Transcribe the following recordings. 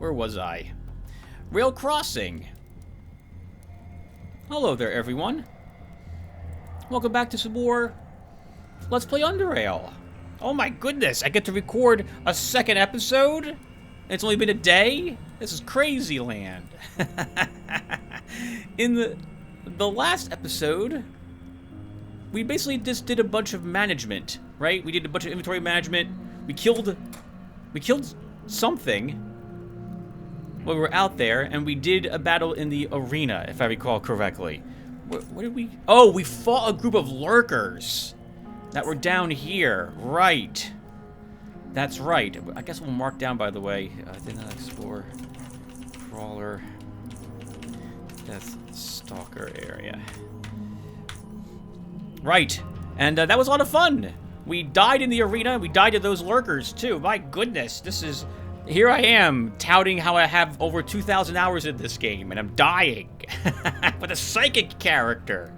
Where was I? Rail crossing. Hello there, everyone. Welcome back to some more Let's Play Underrail. Oh my goodness, I get to record a second episode? It's only been a day? This is crazy land. In the last episode, we basically just did a bunch of management, right? We did a bunch of inventory management. We killed something while we were out there, and we did a battle in the arena, if I recall correctly. What did we... Oh, we fought a group of lurkers that were down here. Right. That's right. I guess we'll mark down, by the way. Did not explore crawler death stalker area. Right. And that was a lot of fun. We died in the arena. We died to those lurkers, too. My goodness. This is... Here I am, touting how I have over 2,000 hours in this game, and I'm dying. With a psychic character.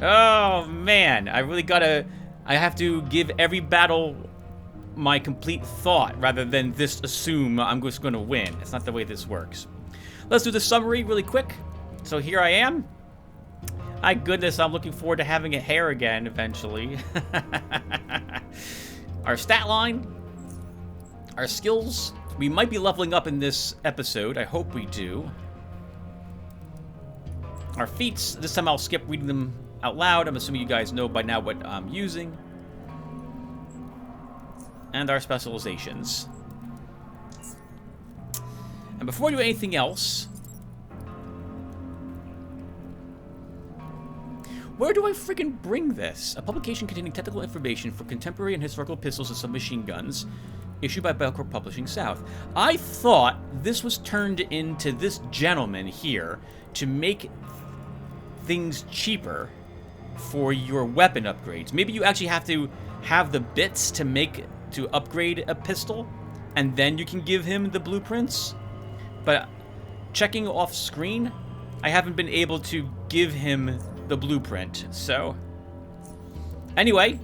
Oh, man. I really gotta... I have to give every battle my complete thought, rather than just assume I'm just gonna win. It's not the way this works. Let's do the summary really quick. So here I am. My goodness, I'm looking forward to having a hair again eventually. Our stat line. Our skills. We might be leveling up in this episode. I hope we do. Our feats. This time I'll skip reading them out loud. I'm assuming you guys know by now what I'm using. And our specializations. And before we do anything else, where do I friggin' bring this? A publication containing technical information for contemporary and historical pistols and submachine guns, issued by Belcorp Publishing South. I thought this was turned into this gentleman here to make things cheaper for your weapon upgrades. Maybe you actually have to have the bits to upgrade a pistol, and then you can give him the blueprints. But checking off screen, I haven't been able to give him the blueprint. So anyway,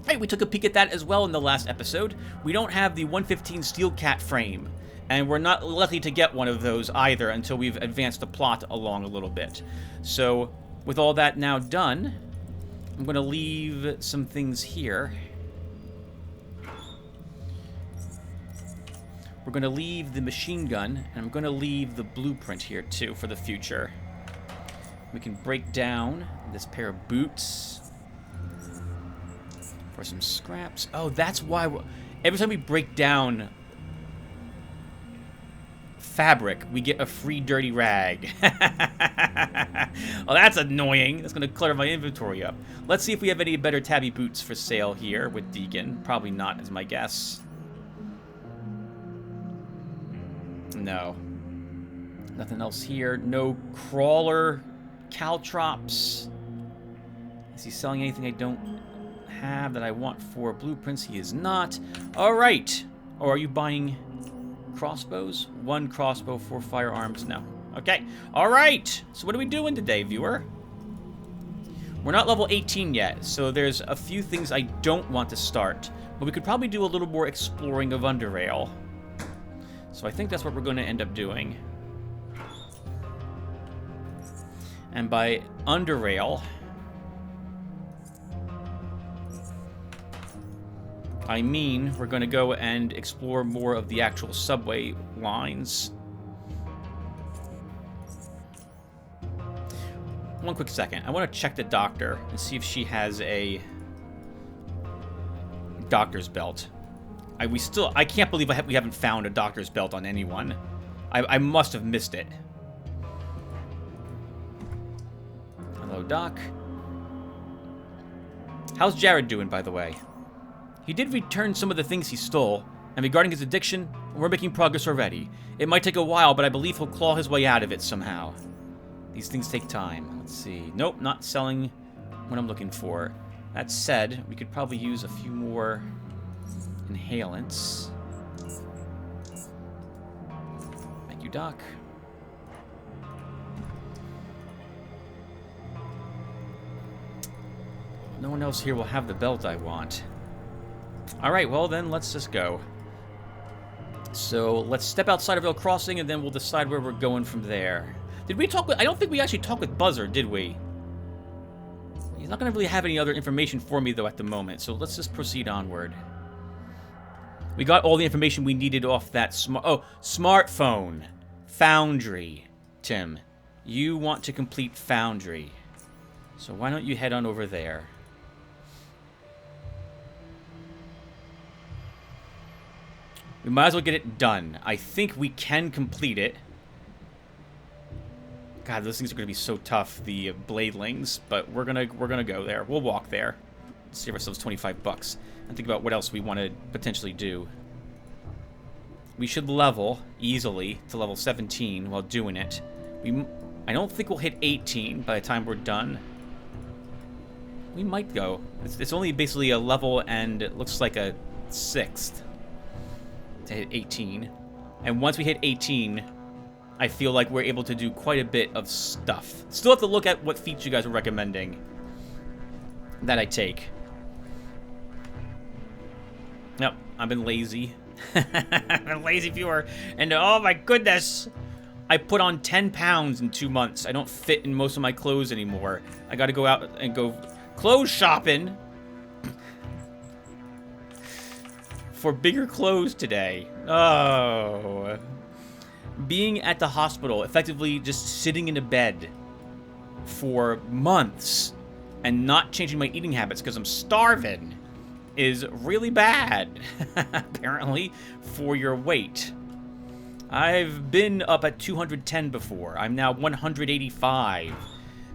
hey, we took a peek at that as well in the last episode. We don't have the 115 steel cat frame, and we're not likely to get one of those either until we've advanced the plot along a little bit. So with all that now done, I'm going to leave some things here. We're going to leave the machine gun, and I'm going to leave the blueprint here too for the future. We can break down this pair of boots for some scraps. Oh, that's why every time we break down fabric, we get a free dirty rag. Well, that's annoying. That's going to clutter my inventory up. Let's see if we have any better tabby boots for sale here with Deacon. Probably not, is my guess. No. Nothing else here. No crawler caltrops. Is he selling anything I don't have that I want for blueprints? He is not. All right. Or are you buying crossbows? One crossbow, 4 firearms. No. Okay. All right. So what are we doing today, viewer? We're not level 18 yet, so there's a few things I don't want to start, but we could probably do a little more exploring of Underrail. So I think that's what we're going to end up doing. And by Underrail, I mean we're going to go and explore more of the actual subway lines. One quick second. I want to check the doctor and see if she has a doctor's belt. I can't believe we haven't found a doctor's belt on anyone. I must have missed it. Hello, Doc. How's Jared doing, by the way? He did return some of the things he stole, and regarding his addiction, we're making progress already. It might take a while, but I believe he'll claw his way out of it somehow. These things take time. Let's see. Nope, not selling what I'm looking for. That said, we could probably use a few more inhalants. Thank you, Doc. No one else here will have the belt I want. Alright, well then, let's just go. So let's step outside of Rail Crossing, and then we'll decide where we're going from there. Did we talk with... I don't think we actually talked with Buzzer, did we? He's not going to really have any other information for me, though, at the moment. So let's just proceed onward. We got all the information we needed off that smartphone. Foundry. Tim, you want to complete Foundry. So why don't you head on over there? We might as well get it done. I think we can complete it. God, those things are going to be so tough, the bladelings, but we're gonna go there. We'll walk there. Save ourselves 25 bucks. And think about what else we want to potentially do. We should level easily to level 17 while doing it. I don't think we'll hit 18 by the time we're done. We might go. It's only basically a level, and it looks like a 6th to hit 18. And once we hit 18, I feel like we're able to do quite a bit of stuff. Still have to look at what feats you guys are recommending that I take. Nope, I've been lazy. I've been a lazy viewer. And oh my goodness, I put on 10 pounds in 2 months. I don't fit in most of my clothes anymore. I gotta go out and go clothes shopping for bigger clothes today. Oh. Being at the hospital, effectively just sitting in a bed for months and not changing my eating habits because I'm starving is really bad, apparently, for your weight. I've been up at 210 before. I'm now 185.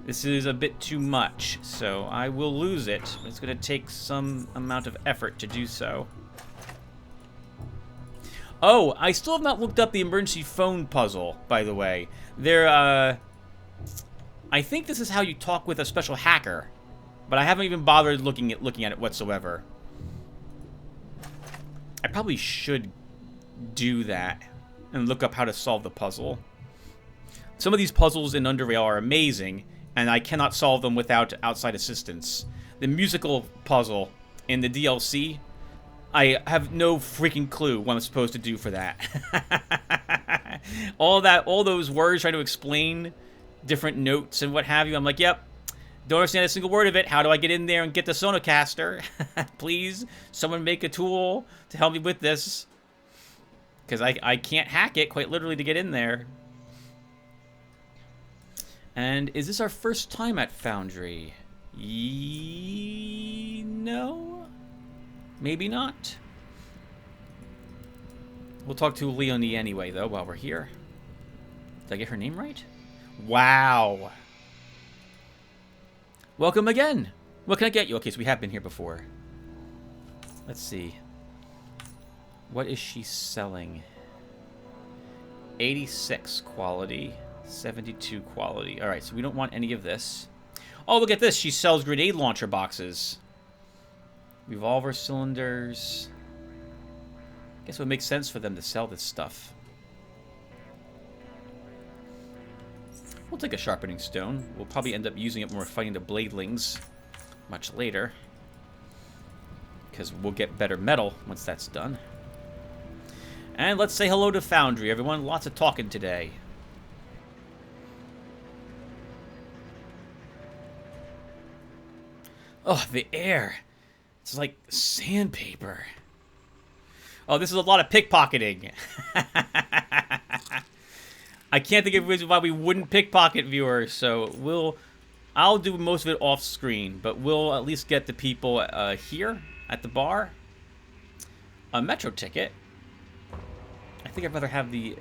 This is a bit too much, so I will lose it. It's going to take some amount of effort to do so. Oh, I still have not looked up the emergency phone puzzle, by the way. I think this is how you talk with a special hacker, but I haven't even bothered looking at it whatsoever. I probably should do that and look up how to solve the puzzle. Some of these puzzles in Underrail are amazing, and I cannot solve them without outside assistance. The musical puzzle in the DLC, I have no freaking clue what I'm supposed to do for that. all those words trying to explain different notes and what have you. I'm like, yep, don't understand a single word of it. How do I get in there and get the Sonocaster? Please, someone make a tool to help me with this. Because I can't hack it, quite literally, to get in there. And is this our first time at Foundry? No? Maybe not. We'll talk to Leonie anyway, though, while we're here. Did I get her name right? Wow. Welcome again. What can I get you? Okay, so we have been here before. Let's see. What is she selling? 86 quality. 72 quality. Alright, so we don't want any of this. Oh, look at this. She sells grenade launcher boxes. Revolver cylinders. Guess it would make sense for them to sell this stuff. We'll take a sharpening stone. We'll probably end up using it when we're fighting the bladelings much later. Because we'll get better metal once that's done. And let's say hello to Foundry, everyone. Lots of talking today. Oh, the air. It's like sandpaper. Oh, this is a lot of pickpocketing. I can't think of reasons why we wouldn't pickpocket, viewers, so I'll do most of it off screen, but we'll at least get the people here at the bar a metro ticket. I think I'd rather have the...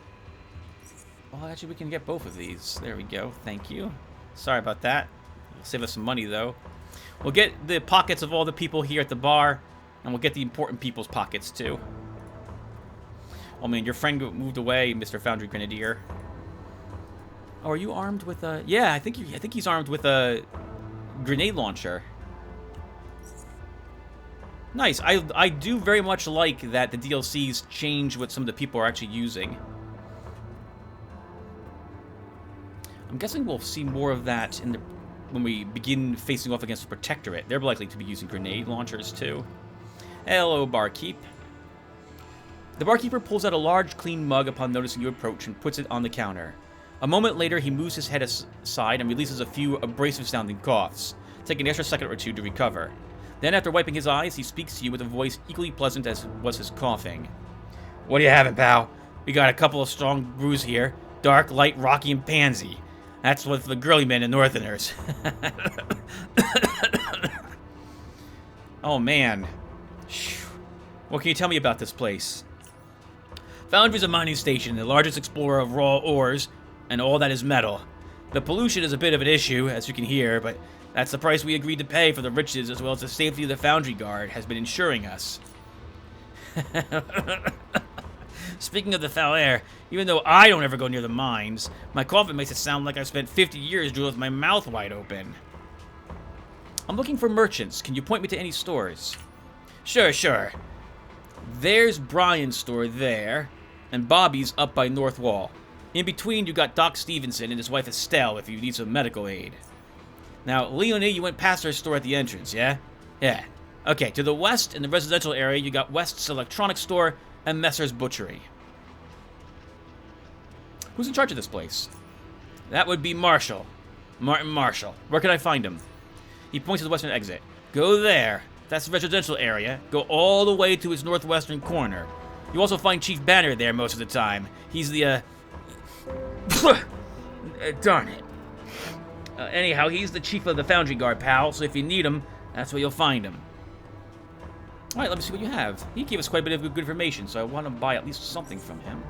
Well, actually, we can get both of these. There we go. Thank you. Sorry about that. It'll save us some money, though. We'll get the pockets of all the people here at the bar, and we'll get the important people's pockets, too. Oh, man, your friend moved away, Mr. Foundry Grenadier. Oh, are you armed with a... Yeah, I think he's armed with a grenade launcher. Nice. I do very much like that the DLCs change what some of the people are actually using. I'm guessing we'll see more of that in when we begin facing off against the Protectorate. They're likely to be using grenade launchers, too. Hello, barkeep. The barkeeper pulls out a large, clean mug upon noticing you approach and puts it on the counter. A moment later, he moves his head aside and releases a few abrasive-sounding coughs, taking an extra second or two to recover. Then, after wiping his eyes, he speaks to you with a voice equally pleasant as was his coughing. "What are you having, pal? We got a couple of strong brews here. Dark, light, rocky, and pansy. That's what for the girly men and northerners." Oh, man. What can you tell me about this place? Foundry's a mining station, the largest explorer of raw ores, and all that is metal. The pollution is a bit of an issue, as you can hear, but that's the price we agreed to pay for the riches as well as the safety of the Foundry Guard has been ensuring us. Speaking of the foul air, even though I don't ever go near the mines, my coughing makes it sound like I've spent 50 years drilling with my mouth wide open. I'm looking for merchants. Can you point me to any stores? Sure. There's Brian's store there, and Bobby's up by North Wall. In between, you got Doc Stevenson and his wife Estelle if you need some medical aid. Now, Leonie, you went past her store at the entrance, yeah? Yeah. Okay, to the west, in the residential area, you got West's Electronics Store and Messer's Butchery. Who's in charge of this place? That would be Marshall. Martin Marshall. Where can I find him? He points to the western exit. Go there. That's the residential area. Go all the way to its northwestern corner. You also find Chief Banner there most of the time. He's the, darn it. Anyhow, he's the chief of the Foundry Guard, pal, so if you need him, that's where you'll find him. Alright, let me see what you have. He gave us quite a bit of good information, so I want to buy at least something from him.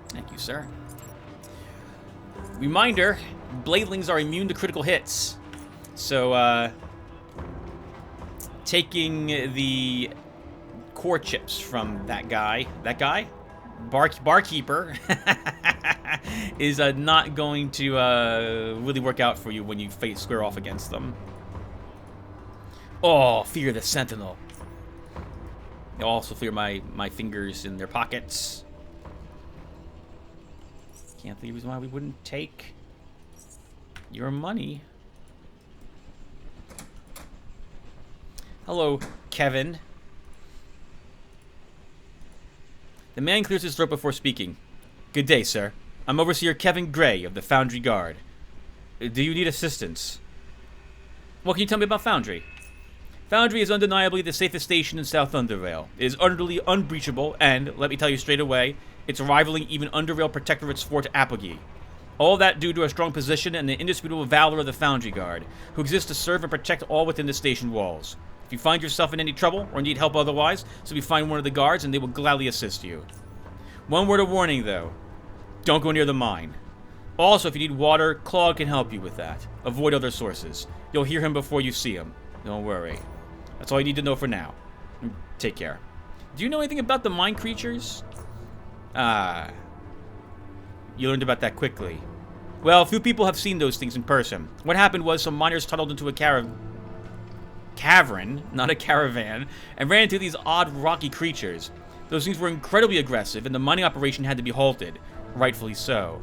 Thank you, sir. Reminder, Bladelings are immune to critical hits. So, taking the core chips from that guy, barkeeper, is not going to really work out for you when you square off against them. Oh, fear the Sentinel. You'll also fear my fingers in their pockets. Can't think of a reason why we wouldn't take your money. Hello, Kevin. The man clears his throat before speaking. Good day, sir. I'm Overseer Kevin Gray of the Foundry Guard. Do you need assistance? What can you tell me about Foundry? Foundry is undeniably the safest station in South Underrail. It is utterly unbreachable, and, let me tell you straight away, it's rivaling even Underrail Protectorate's Fort Apogee. All that due to a strong position and the indisputable valor of the Foundry Guard, who exists to serve and protect all within the station walls. If you find yourself in any trouble, or need help otherwise, simply find one of the guards and they will gladly assist you. One word of warning, though. Don't go near the mine. Also, if you need water, Claude can help you with that. Avoid other sources. You'll hear him before you see him. Don't worry. That's all you need to know for now. Take care. Do you know anything about the mine creatures? You learned about that quickly. Well, few people have seen those things in person. What happened was some miners tunneled into a cavern, not a caravan, and ran into these odd rocky creatures. Those things were incredibly aggressive, and the mining operation had to be halted. Rightfully so.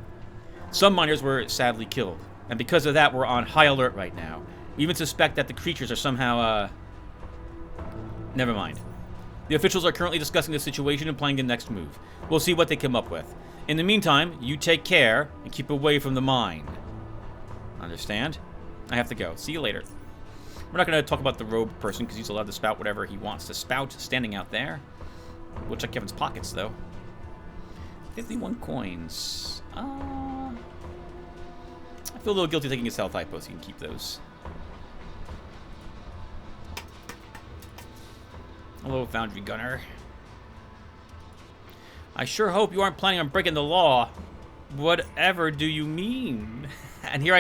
Some miners were sadly killed, and because of that, we're on high alert right now. We even suspect that the creatures are somehow, never mind. The officials are currently discussing the situation and planning the next move. We'll see what they come up with. In the meantime, you take care and keep away from the mine. Understand? I have to go. See you later. We're not going to talk about the robe person because he's allowed to spout whatever he wants to spout standing out there. We'll check Kevin's pockets, though. 51 coins. I feel a little guilty taking his health hypo, so you can keep those. Hello, Foundry Gunner. I sure hope you aren't planning on breaking the law. Whatever do you mean? And here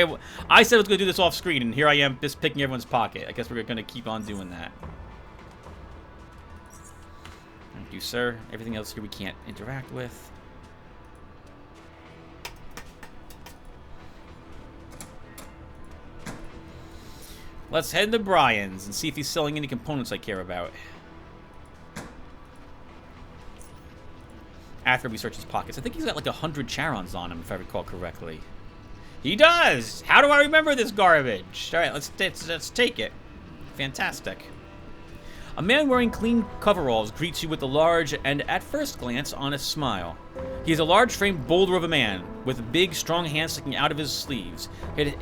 I said I was going to do this off screen, and here I am just picking everyone's pocket. I guess we're going to keep on doing that. Thank you, sir. Everything else here we can't interact with. Let's head to Brian's and see if he's selling any components I care about. After we search his pockets. I think he's got like 100 charons on him, if I recall correctly. He does! How do I remember this garbage? Alright, let's take it. Fantastic. A man wearing clean coveralls greets you with a large and, at first glance, honest smile. He is a large-framed boulder of a man, with big, strong hands sticking out of his sleeves.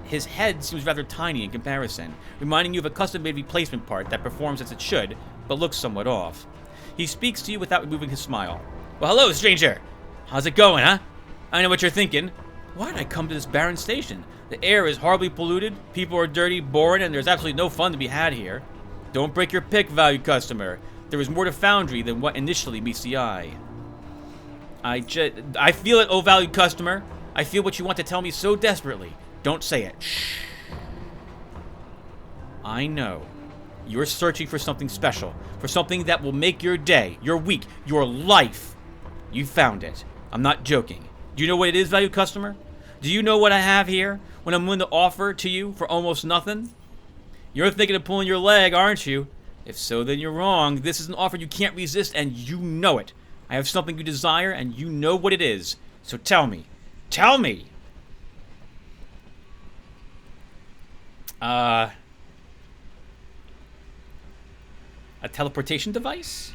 His head seems rather tiny in comparison, reminding you of a custom-made replacement part that performs as it should, but looks somewhat off. He speaks to you without removing his smile. Well, hello, stranger! How's it going, huh? I know what you're thinking. Why did I come to this barren station? The air is horribly polluted, people are dirty, boring, and there's absolutely no fun to be had here. Don't break your pick, valued customer. There is more to Foundry than what initially meets the eye. I feel it, oh valued customer. I feel what you want to tell me so desperately. Don't say it. Shh. I know. You're searching for something special. For something that will make your day, your week, your life. You found it. I'm not joking. Do you know what it is, valued customer? Do you know what I have here? What I'm willing to offer to you for almost nothing? You're thinking of pulling your leg, aren't you? If so, then you're wrong. This is an offer you can't resist, and you know it. I have something you desire, and you know what it is. So tell me. Tell me! A teleportation device?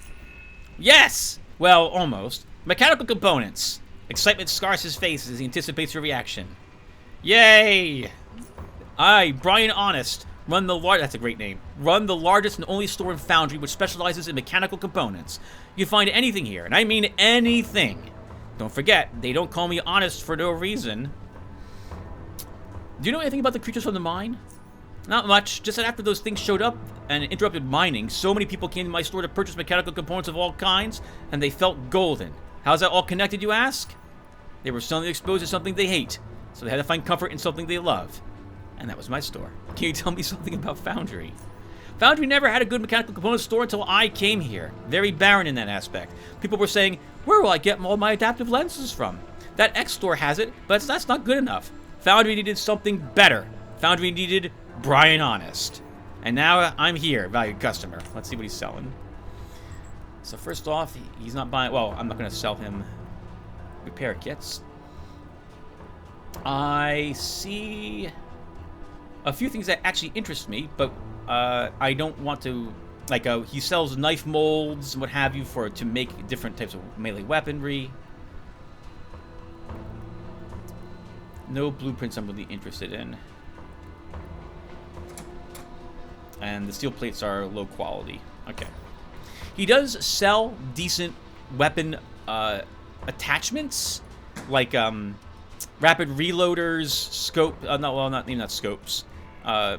Yes! Well, almost. Mechanical components. Excitement scars his face as he anticipates your reaction. Yay! I, Brian Honest, that's a great name. Run the largest and only store in Foundry which specializes in mechanical components. You can find anything here, and I mean anything. Don't forget, they don't call me Honest for no reason. Do you know anything about the creatures from the mine? Not much, just that after those things showed up and interrupted mining, so many people came to my store to purchase mechanical components of all kinds, and they felt golden. How's that all connected, you ask? They were suddenly exposed to something they hate, so they had to find comfort in something they love. And that was my store. Can you tell me something about Foundry? Foundry never had a good mechanical components store until I came here. Very barren in that aspect. People were saying, where will I get all my adaptive lenses from? That X store has it, but that's not good enough. Foundry needed something better. Foundry needed Brian Honest. And now I'm here, valued customer. Let's see what he's selling. So first off, he's not buying... Well, I'm not going to sell him repair kits. I see a few things that actually interest me, but I don't want to... Like, he sells knife molds and what have you to make different types of melee weaponry. No blueprints I'm really interested in. And the steel plates are low quality. Okay. He does sell decent weapon attachments, like rapid reloaders, scope. Not scopes. I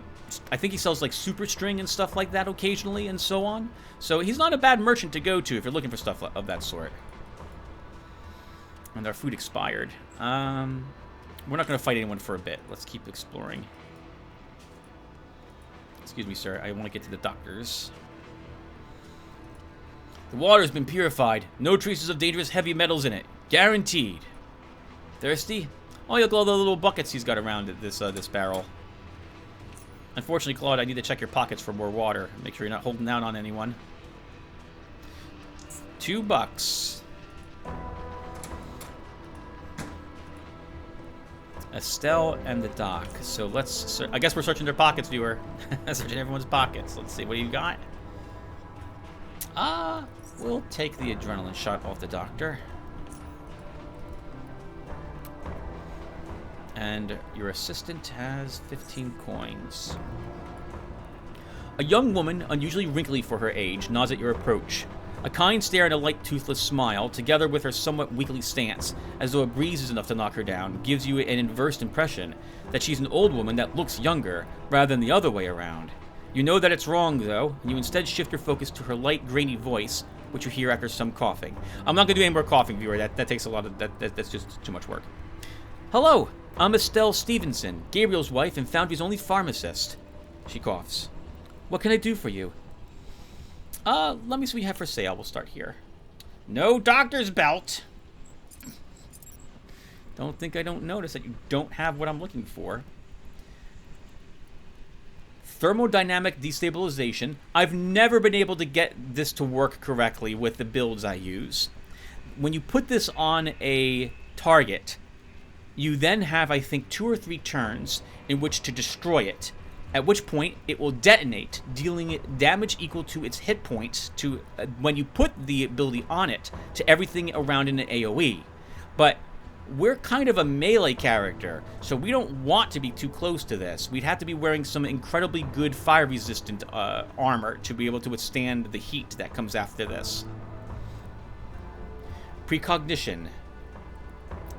think he sells like super string and stuff like that occasionally, and so on. So he's not a bad merchant to go to if you're looking for stuff of that sort. And our food expired. We're not going to fight anyone for a bit. Let's keep exploring. Excuse me, sir. I want to get to the doctors. The water's been purified. No traces of dangerous heavy metals in it. Guaranteed. Thirsty? Oh, look at all the little buckets he's got around this barrel. Unfortunately, Claude, I need to check your pockets for more water. Make sure you're not holding out on anyone. $2. Estelle and the doc. So let's... I guess we're searching their pockets, viewer. Searching everyone's pockets. Let's see. What do you got? We'll take the adrenaline shot off the doctor. And your assistant has 15 coins. A young woman, unusually wrinkly for her age, nods at your approach. A kind stare and a light, toothless smile, together with her somewhat weakly stance, as though a breeze is enough to knock her down, gives you an inverse impression that she's an old woman that looks younger, rather than the other way around. You know that it's wrong, though, and you instead shift your focus to her light, grainy voice, which you hear after some coughing. I'm not going to do any more coughing, viewer. That takes a lot of... That's just too much work. Hello, I'm Estelle Stevenson, Gabriel's wife and Foundry's only pharmacist. She coughs. What can I do for you? Let me see what you have for sale. We'll start here. No doctor's belt. Don't think I don't notice that you don't have what I'm looking for. Thermodynamic destabilization. I've never been able to get this to work correctly with the builds I use. When you put this on a target, you then have, I think, 2 or 3 turns in which to destroy it. at which point it will detonate, dealing it damage equal to its hit points to when you put the ability on it to everything around in an AoE. But we're kind of a melee character, so we don't want to be too close to this. We'd have to be wearing some incredibly good fire-resistant armor to be able to withstand the heat that comes after this. Precognition.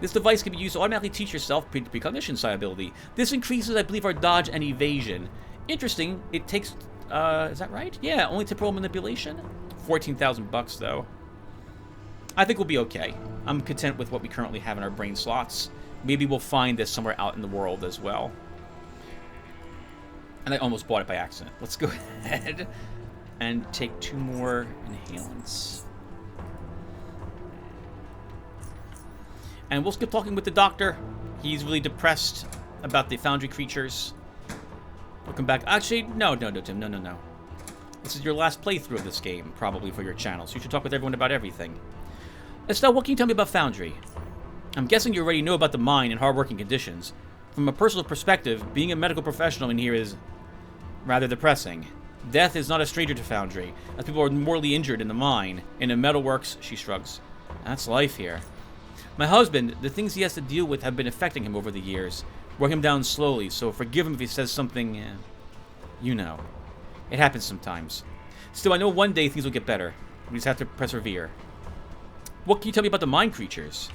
This device can be used to automatically teach yourself precognition ability. This increases, I believe, our dodge and evasion. Interesting. It takes, is that right? Yeah, only temporal manipulation. 14,000 bucks though. I think we'll be okay. I'm content with what we currently have in our brain slots. Maybe we'll find this somewhere out in the world as well. And I almost bought it by accident. Let's go ahead and take 2 more inhalants. And we'll skip talking with the doctor. He's really depressed about the Foundry creatures. We'll come back. Actually, no, Tim. No. This is your last playthrough of this game, probably, for your channel, so you should talk with everyone about everything. Estelle, what can you tell me about Foundry? I'm guessing you already know about the mine and hard-working conditions. From a personal perspective, being a medical professional in here is rather depressing. Death is not a stranger to Foundry, as people are mortally injured in the mine. In the metalworks, she shrugs. That's life here. My husband, the things he has to deal with have been affecting him over the years. Work him down slowly, so forgive him if he says something, you know. It happens sometimes. Still, I know one day things will get better. We just have to persevere. What can you tell me about the mine creatures?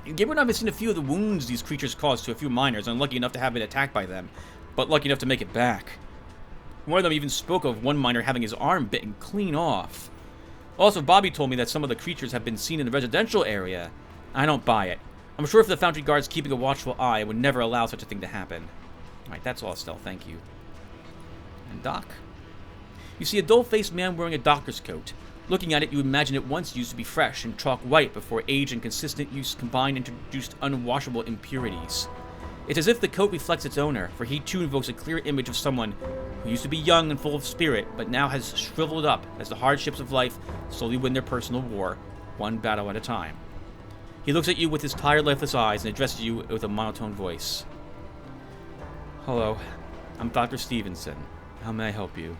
Gabriel and I have seen a few of the wounds these creatures cause to a few miners, unlucky enough to have been attacked by them, but lucky enough to make it back. One of them even spoke of one miner having his arm bitten clean off. Also, Bobby told me that some of the creatures have been seen in the residential area. I don't buy it. I'm sure if the Foundry guards keeping a watchful eye would never allow such a thing to happen. Alright, that's all, Estelle. Thank you. And Doc? You see a dull-faced man wearing a doctor's coat. Looking at it, you imagine it once used to be fresh and chalk white before age and consistent use combined introduced unwashable impurities. It's as if the coat reflects its owner, for he too invokes a clear image of someone who used to be young and full of spirit, but now has shriveled up as the hardships of life slowly win their personal war, one battle at a time. He looks at you with his tired, lifeless eyes and addresses you with a monotone voice. Hello, I'm Dr. Stevenson. How may I help you?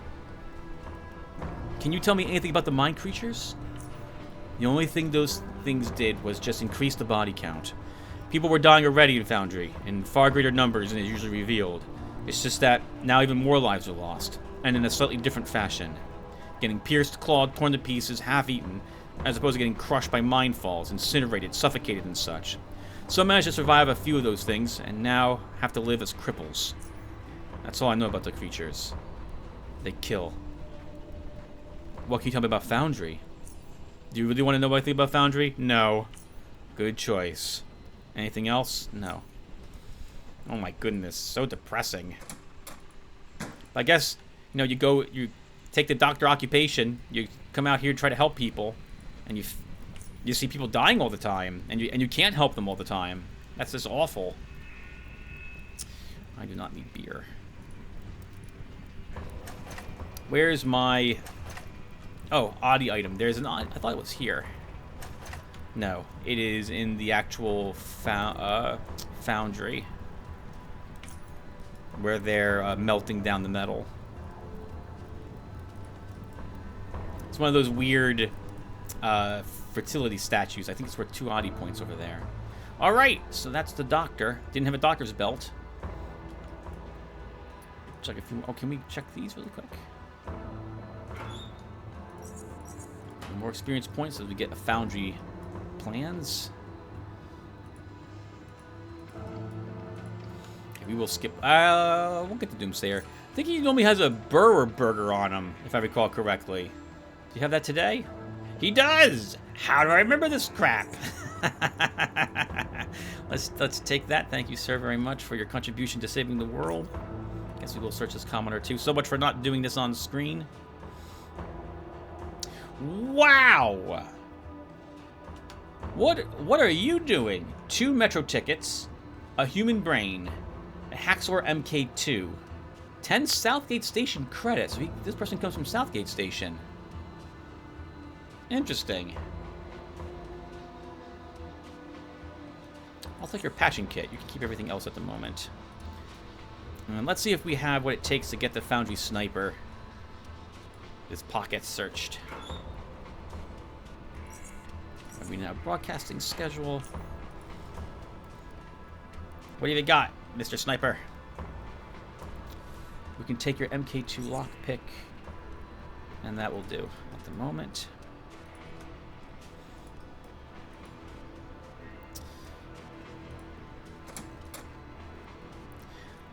Can you tell me anything about the mine creatures? The only thing those things did was just increase the body count. People were dying already in Foundry, in far greater numbers than is usually revealed. It's just that now even more lives are lost, and in a slightly different fashion. Getting pierced, clawed, torn to pieces, half-eaten, as opposed to getting crushed by mine falls, incinerated, suffocated, and such. Some managed to survive a few of those things, and now have to live as cripples. That's all I know about the creatures. They kill. What can you tell me about Foundry? Do you really want to know anything about Foundry? No. Good choice. Anything else? No. Oh my goodness, so depressing. I guess, you know, you take the doctor occupation, you come out here to try to help people, and you see people dying all the time, and you can't help them all the time. That's just awful. I do not need beer. Where's my... Oh, oddie item. There's an odd... I thought it was here. No, it is in the actual foundry. Where they're melting down the metal. It's one of those weird fertility statues. I think it's worth 2 oddie points over there. Alright, so that's the doctor. Didn't have a doctor's belt. Check a few... Oh, can we check these really quick? More experience points as we get a Foundry plans. Okay, we will skip. We'll get the Doomsayer. I think he normally has a burger on him, if I recall correctly. Do you have that today? He does! How do I remember this crap? Let's take that. Thank you, sir, very much for your contribution to saving the world. Guess we will search this commenter too. So much for not doing this on screen. Wow! What are you doing? 2 Metro tickets, a human brain, a Haxor MK2, 10 Southgate Station credits. This person comes from Southgate Station. Interesting. I'll take your patching kit. You can keep everything else at the moment. And let's see if we have what it takes to get the Foundry sniper. His pockets searched. We now broadcasting schedule. What do you got, Mr. Sniper? We can take your MK2 lockpick, and that will do at the moment.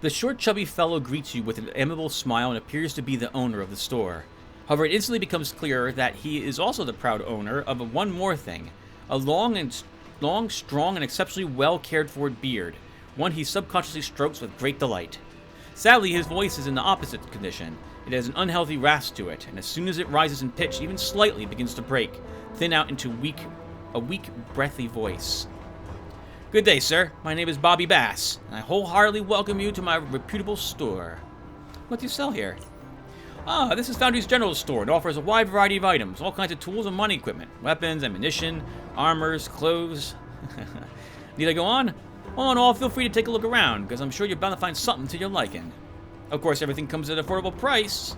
The short, chubby fellow greets you with an amiable smile and appears to be the owner of the store. However, it instantly becomes clear that he is also the proud owner of one more thing. A long, strong, and exceptionally well cared for beard. One he subconsciously strokes with great delight. Sadly, his voice is in the opposite condition. It has an unhealthy rasp to it, and as soon as it rises in pitch, even slightly, begins to break, thin out into a weak, breathy voice. Good day, sir. My name is Bobby Bass, and I wholeheartedly welcome you to my reputable store. What do you sell here? Ah, this is Foundry's general store. It offers a wide variety of items, all kinds of tools and mining equipment, weapons, ammunition, armors, clothes. Need I go on? All in all, feel free to take a look around, because I'm sure you're bound to find something to your liking. Of course, everything comes at an affordable price.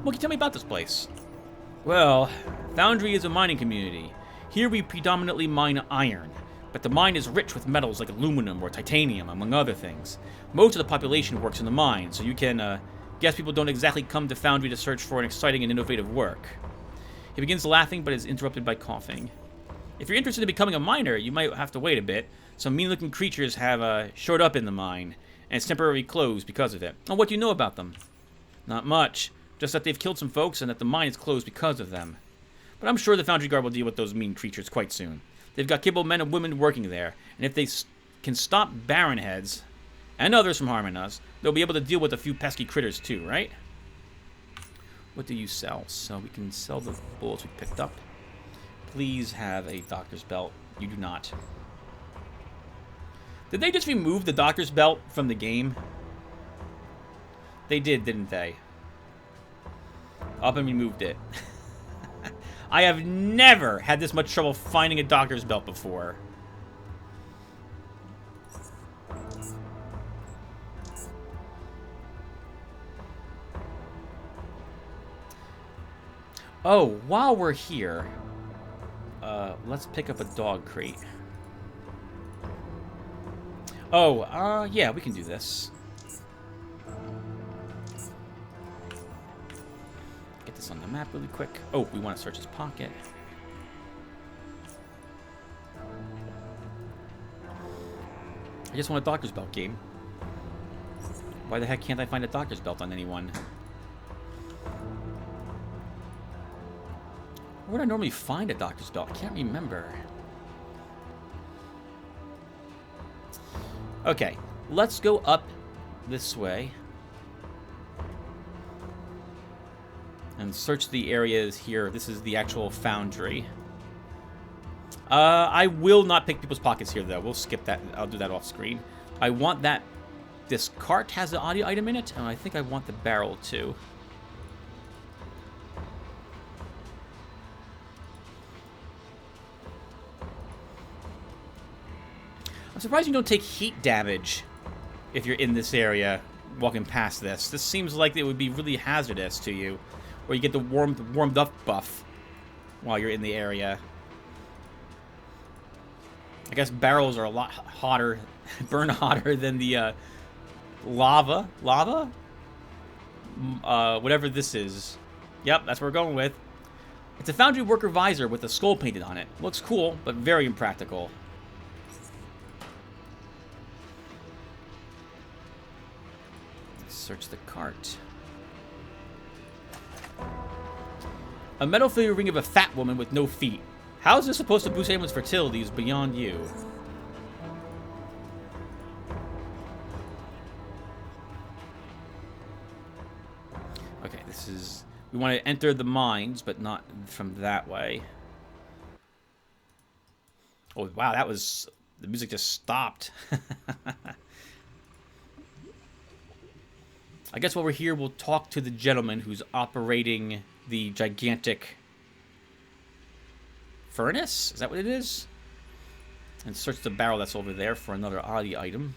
What can you tell me about this place? Well, Foundry is a mining community. Here we predominantly mine iron, but the mine is rich with metals like aluminum or titanium, among other things. Most of the population works in the mine, so you can, guess people don't exactly come to Foundry to search for an exciting and innovative work. He begins laughing, but is interrupted by coughing. If you're interested in becoming a miner, you might have to wait a bit. Some mean-looking creatures have showed up in the mine, and it's temporarily closed because of it. Oh, what do you know about them? Not much. Just that they've killed some folks and that the mine is closed because of them. But I'm sure the Foundry Guard will deal with those mean creatures quite soon. They've got capable men and women working there, and if they can stop Baron Heads and others from harming us, they'll be able to deal with a few pesky critters too, right? What do you sell? So we can sell the bullets we picked up. Please have a doctor's belt. You do not. Did they just remove the doctor's belt from the game? They did, didn't they? Up and removed it. I have never had this much trouble finding a doctor's belt before. Oh, while we're here, let's pick up a dog crate. Oh, yeah, we can do this. Get this on the map really quick. Oh, we want to search his pocket. I just want a doctor's belt, game. Why the heck can't I find a doctor's belt on anyone? Where would I normally find a doctor's belt? I can't remember. Okay, let's go up this way and search the areas here. This is the actual Foundry. I will not pick people's pockets here, though. We'll skip that. I'll do that off screen. I want that. This cart has the audio item in it, and I think I want the barrel, too. I'm surprised you don't take heat damage if you're in this area walking past this. This seems like it would be really hazardous to you. Or you get the warmed up buff while you're in the area. I guess barrels are a lot hotter, burn hotter than the lava. Lava? Whatever this is. Yep, that's what we're going with. It's a Foundry worker visor with a skull painted on it. Looks cool, but very impractical. Search the cart. A metal figurine of a fat woman with no feet. How is this supposed to boost anyone's fertility is beyond you. Okay, this is... We want to enter the mines, but not from that way. Oh, wow, that was... The music just stopped. I guess while we're here, we'll talk to the gentleman who's operating the gigantic furnace? Is that what it is? And search the barrel that's over there for another oddity item.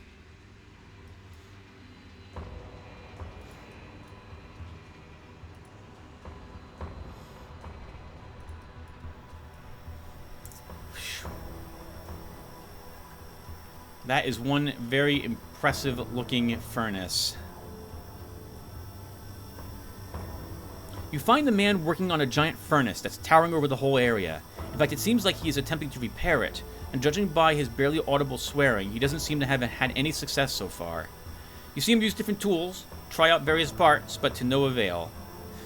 That is one very impressive-looking furnace. You find the man working on a giant furnace that's towering over the whole area. In fact, it seems like he is attempting to repair it, and judging by his barely audible swearing, he doesn't seem to have had any success so far. You see him use different tools, try out various parts, but to no avail.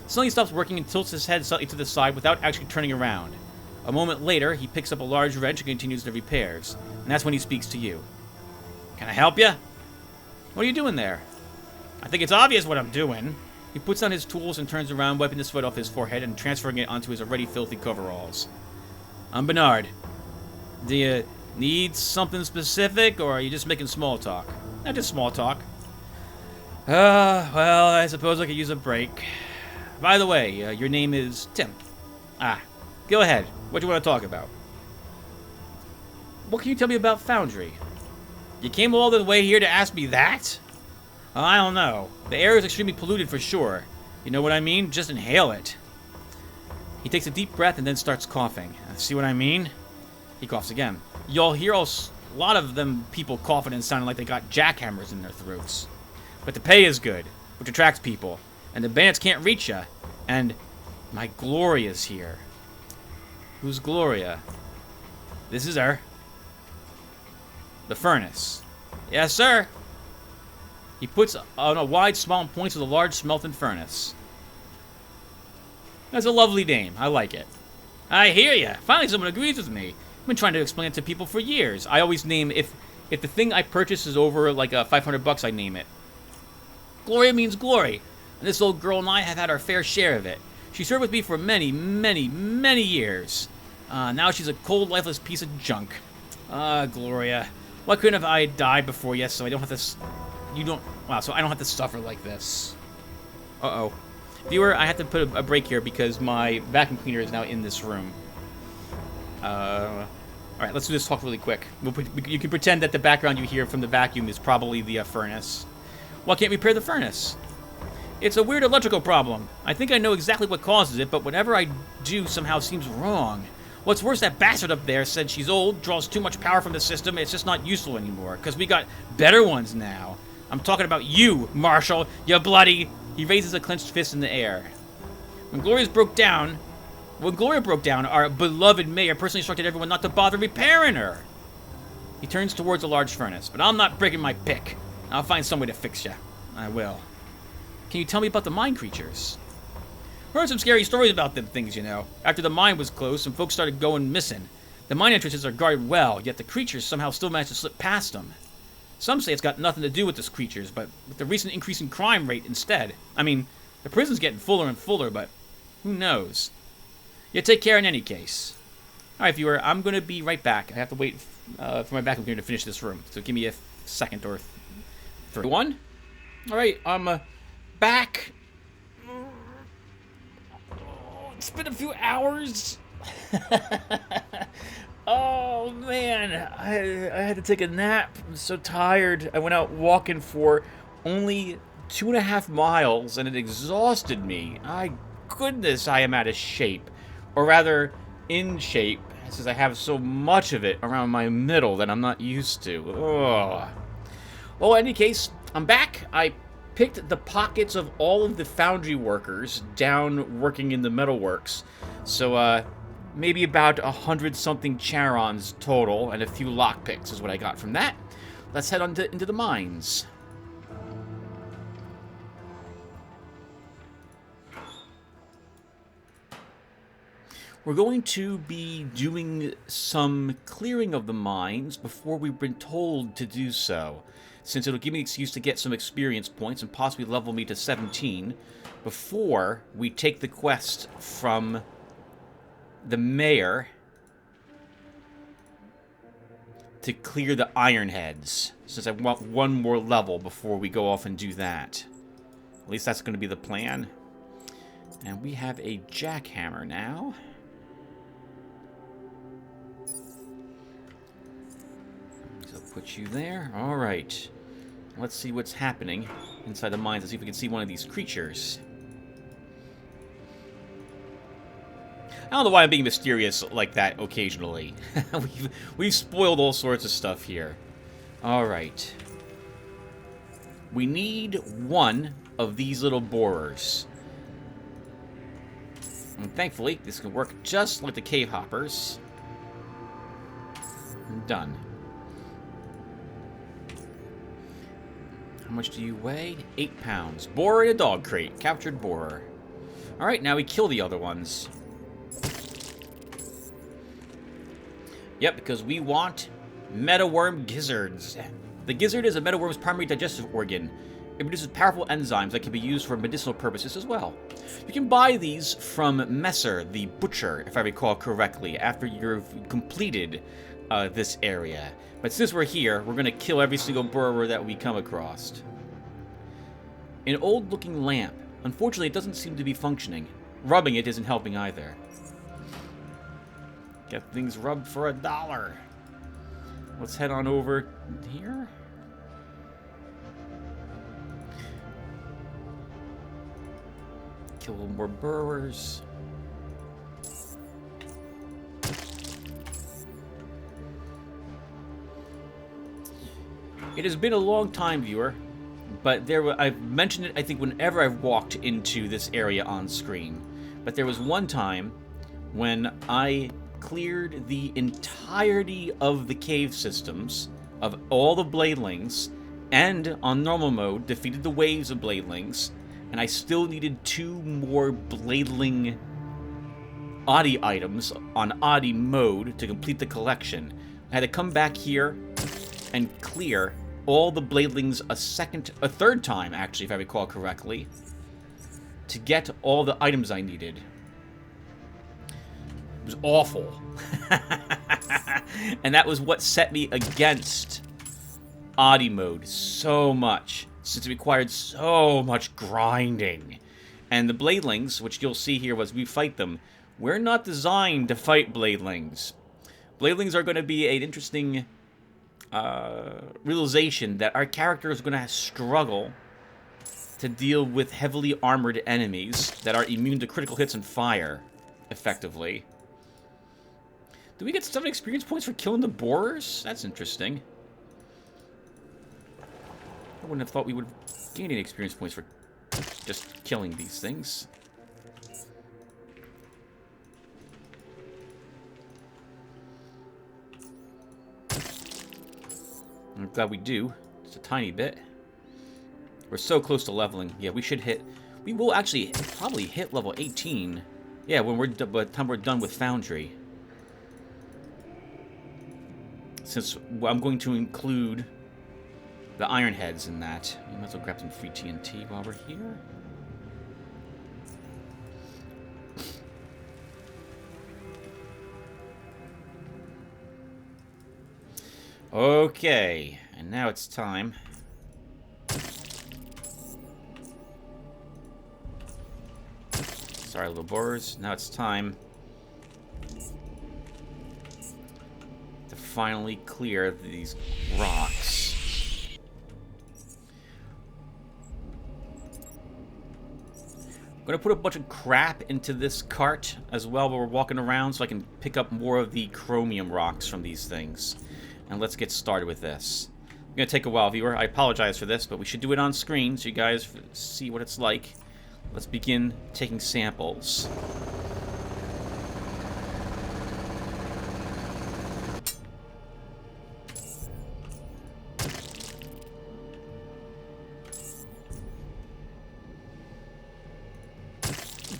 Suddenly he stops working and tilts his head slightly to the side without actually turning around. A moment later, he picks up a large wrench and continues the repairs, and that's when he speaks to you. Can I help you? What are you doing there? I think it's obvious what I'm doing. He puts on his tools and turns around, wiping the sweat off his forehead and transferring it onto his already filthy coveralls. I'm Bernard. Do you need something specific, or are you just making small talk? Not just small talk. Well, I suppose I could use a break. By the way, your name is Tim. Go ahead. What do you want to talk about? What can you tell me about Foundry? You came all the way here to ask me that? I don't know. The air is extremely polluted for sure. You know what I mean? Just inhale it. He takes a deep breath and then starts coughing. See what I mean? He coughs again. You'll hear a lot of them people coughing and sounding like they got jackhammers in their throats. But the pay is good, which attracts people. And the bandits can't reach you. And my Gloria's here. Who's Gloria? This is her. The furnace. Yes, sir. He puts on a wide smile and points to the large smelting furnace. That's a lovely name. I like it. I hear ya. Finally someone agrees with me. I've been trying to explain it to people for years. I always name, if the thing I purchase is over like $500, I name it. Gloria means glory. And this old girl and I have had our fair share of it. She served with me for many, many, many years. Now she's a cold, lifeless piece of junk. Gloria. Why couldn't I died before you so I don't have to... so I don't have to suffer like this. Uh-oh. Viewer, I have to put a break here because my vacuum cleaner is now in this room. Alright, let's do this talk really quick. You can pretend that the background you hear from the vacuum is probably the furnace. Why can't we repair the furnace? It's a weird electrical problem. I think I know exactly what causes it, but whatever I do somehow seems wrong. What's worse, that bastard up there said she's old, draws too much power from the system, it's just not useful anymore, because we got better ones now. I'm talking about you, Marshall, you bloody... He raises a clenched fist in the air. When Gloria broke down, our beloved mayor personally instructed everyone not to bother repairing her. He turns towards a large furnace, but I'm not breaking my pick. I'll find some way to fix you. I will. Can you tell me about the mine creatures? Heard some scary stories about them things, you know. After the mine was closed, some folks started going missing. The mine entrances are guarded well, yet the creatures somehow still manage to slip past them. Some say it's got nothing to do with the creatures, but with the recent increase in crime rate instead. I mean, the prison's getting fuller and fuller, but who knows? You take care in any case. Alright, viewer, I'm going to be right back. I have to wait for my vacuum cleaner to finish this room, so give me a second or three. One? Alright, I'm back. It's been a few hours. Oh, man. I had to take a nap. I'm so tired. I went out walking for only 2.5 miles, and it exhausted me. My goodness, I am out of shape. Or rather, in shape, since I have so much of it around my middle that I'm not used to. Ugh. Well, in any case, I'm back. I picked the pockets of all of the Foundry workers down working in the metalworks. So, maybe about 100-something Charons total, and a few lockpicks is what I got from that. Let's head on into the mines. We're going to be doing some clearing of the mines before we've been told to do so, since it'll give me an excuse to get some experience points and possibly level me to 17 before we take the quest from the mayor to clear the Ironheads, since I want one more level before we go off and do that. At least that's going to be the plan. And we have a jackhammer now. So put you there. Alright. Let's see what's happening inside the mines. Let's see if we can see one of these creatures. I don't know why I'm being mysterious like that occasionally. we've spoiled all sorts of stuff here. Alright. We need one of these little borers. And thankfully, this can work just like the cave hoppers. Done. How much do you weigh? 8 pounds. Borer in a dog crate. Captured borer. Alright, now we kill the other ones. Yep, because we want metaworm gizzards. The gizzard is a metaworm's primary digestive organ. It produces powerful enzymes that can be used for medicinal purposes as well. You can buy these from Messer, the butcher, if I recall correctly, after you've completed this area. But since we're here, we're going to kill every single borer that we come across. An old-looking lamp. Unfortunately, it doesn't seem to be functioning. Rubbing it isn't helping either. Get things rubbed for $1. Let's head on over here. Kill a little more burrowers. It has been a long time, viewer, but I've mentioned it, I think, whenever I've walked into this area on screen. But there was one time when I cleared the entirety of the cave systems of all the bladelings, and on normal mode defeated the waves of bladelings, and I still needed 2 more bladeling Oddie items on Oddie mode to complete the collection. I had to come back here and clear all the bladelings a third time, actually, if I recall correctly, to get all the items I needed. It was awful. And that was what set me against Oddie mode so much, since it required so much grinding. And the bladelings, which you'll see here as we fight them, we're not designed to fight bladelings. Bladelings are going to be an interesting realization that our character is going to struggle to deal with heavily armored enemies that are immune to critical hits and fire, effectively. Do we get 7 experience points for killing the borers? That's interesting. I wouldn't have thought we would gain any experience points for just killing these things. I'm glad we do. Just a tiny bit. We're so close to leveling. Yeah, we should hit... We will actually probably hit level 18. Yeah, when by the time we're done with Foundry. Since I'm going to include the Iron Heads in that. We might as well grab some free TNT while we're here. Okay, and now it's time. Sorry, little borers. Now it's time to finally clear these rocks. I'm going to put a bunch of crap into this cart as well while we're walking around so I can pick up more of the chromium rocks from these things. And let's get started with this. It's going to take a while, viewer. I apologize for this, but we should do it on screen so you guys see what it's like. Let's begin taking samples.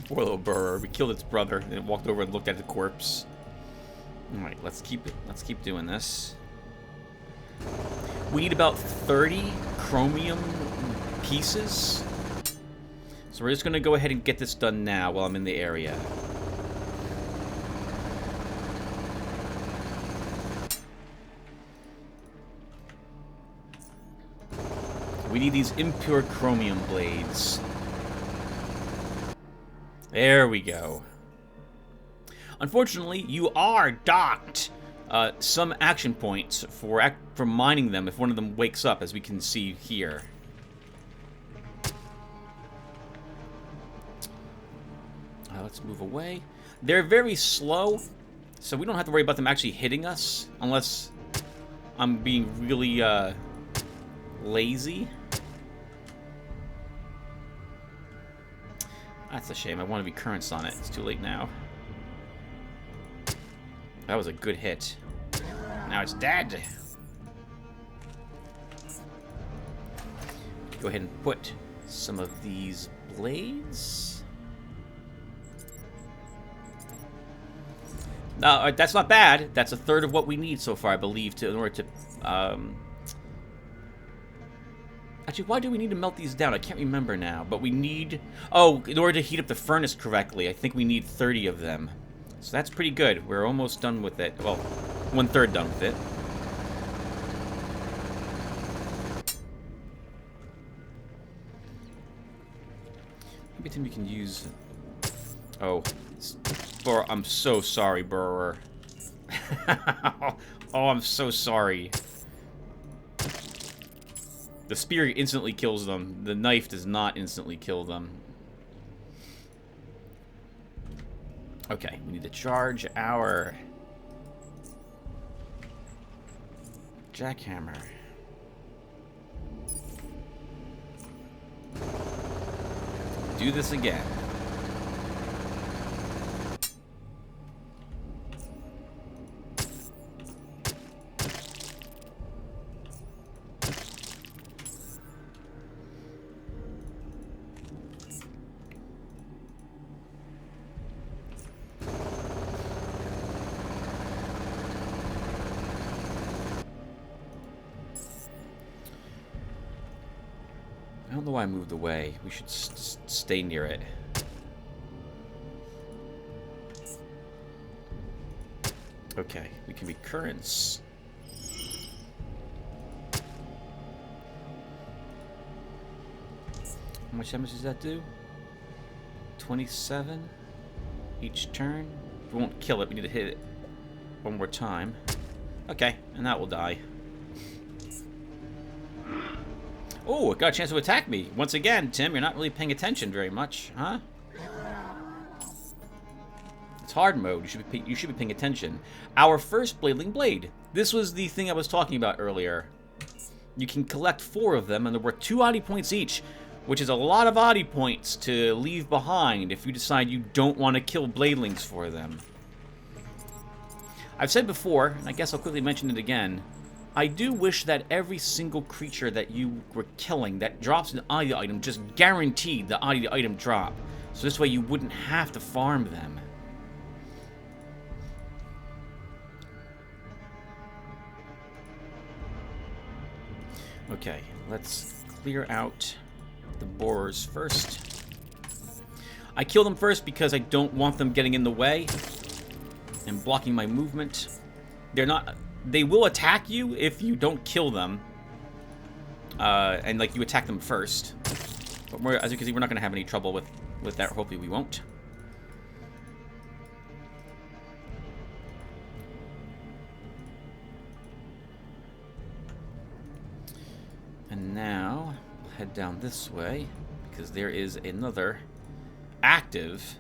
Poor little burr. We killed its brother, and then walked over and looked at the corpse. Alright, let's keep doing this. We need about 30 chromium pieces. So we're just going to go ahead and get this done now while I'm in the area. We need these impure chromium blades. There we go. Unfortunately, you are docked some action points for mining them if one of them wakes up, as we can see here. Let's move away. They're very slow, so we don't have to worry about them actually hitting us unless I'm being really lazy. That's a shame. I want to be currents on it. It's too late now. That was a good hit. Now it's dead. Go ahead and put some of these blades. No, that's not bad. That's a third of what we need so far, I believe, in order to... Actually, why do we need to melt these down? I can't remember now, but we need... Oh, in order to heat up the furnace correctly, I think we need 30 of them. So that's pretty good. We're almost done with it. Well, 1/3 done with it. Maybe then we can use... Oh, I'm so sorry, Burrower. Oh, I'm so sorry. The spear instantly kills them. The knife does not instantly kill them. Okay, we need to charge our jackhammer. Do this again. I don't know why I moved away. We should stay near it. Okay, we can be currents. How much damage does that do? 27 each turn. We won't kill it. We need to hit it one more time. Okay, and that will die. Oh, it got a chance to attack me. Once again, Tim, you're not really paying attention very much, huh? It's hard mode. You should be paying attention. Our first Bladeling Blade. This was the thing I was talking about earlier. You can collect 4 of them, and they're worth 2 Oddie points each, which is a lot of Oddie points to leave behind if you decide you don't want to kill Bladelings for them. I've said before, and I guess I'll quickly mention it again, I do wish that every single creature that you were killing that drops an Oddie item just guaranteed the Oddie item drop. So this way you wouldn't have to farm them. Okay, let's clear out the borers first. I kill them first because I don't want them getting in the way and blocking my movement. They will attack you if you don't kill them. And like you attack them first. But as you can see, we're not going to have any trouble with that. Hopefully we won't. And now, we'll head down this way, because there is another active...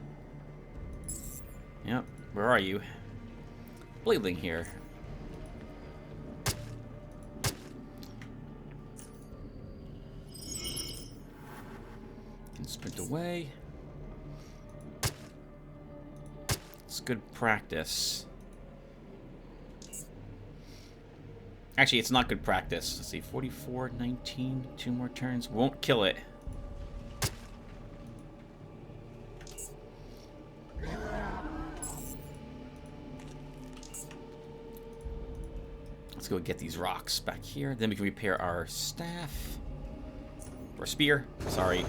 Yep, where are you? Bladeling here. Can sprint away. It's good practice. Actually, it's not good practice. Let's see, 44, 19, 2 more turns. Won't kill it. Let's go get these rocks back here. Then we can repair our staff. Or spear, sorry.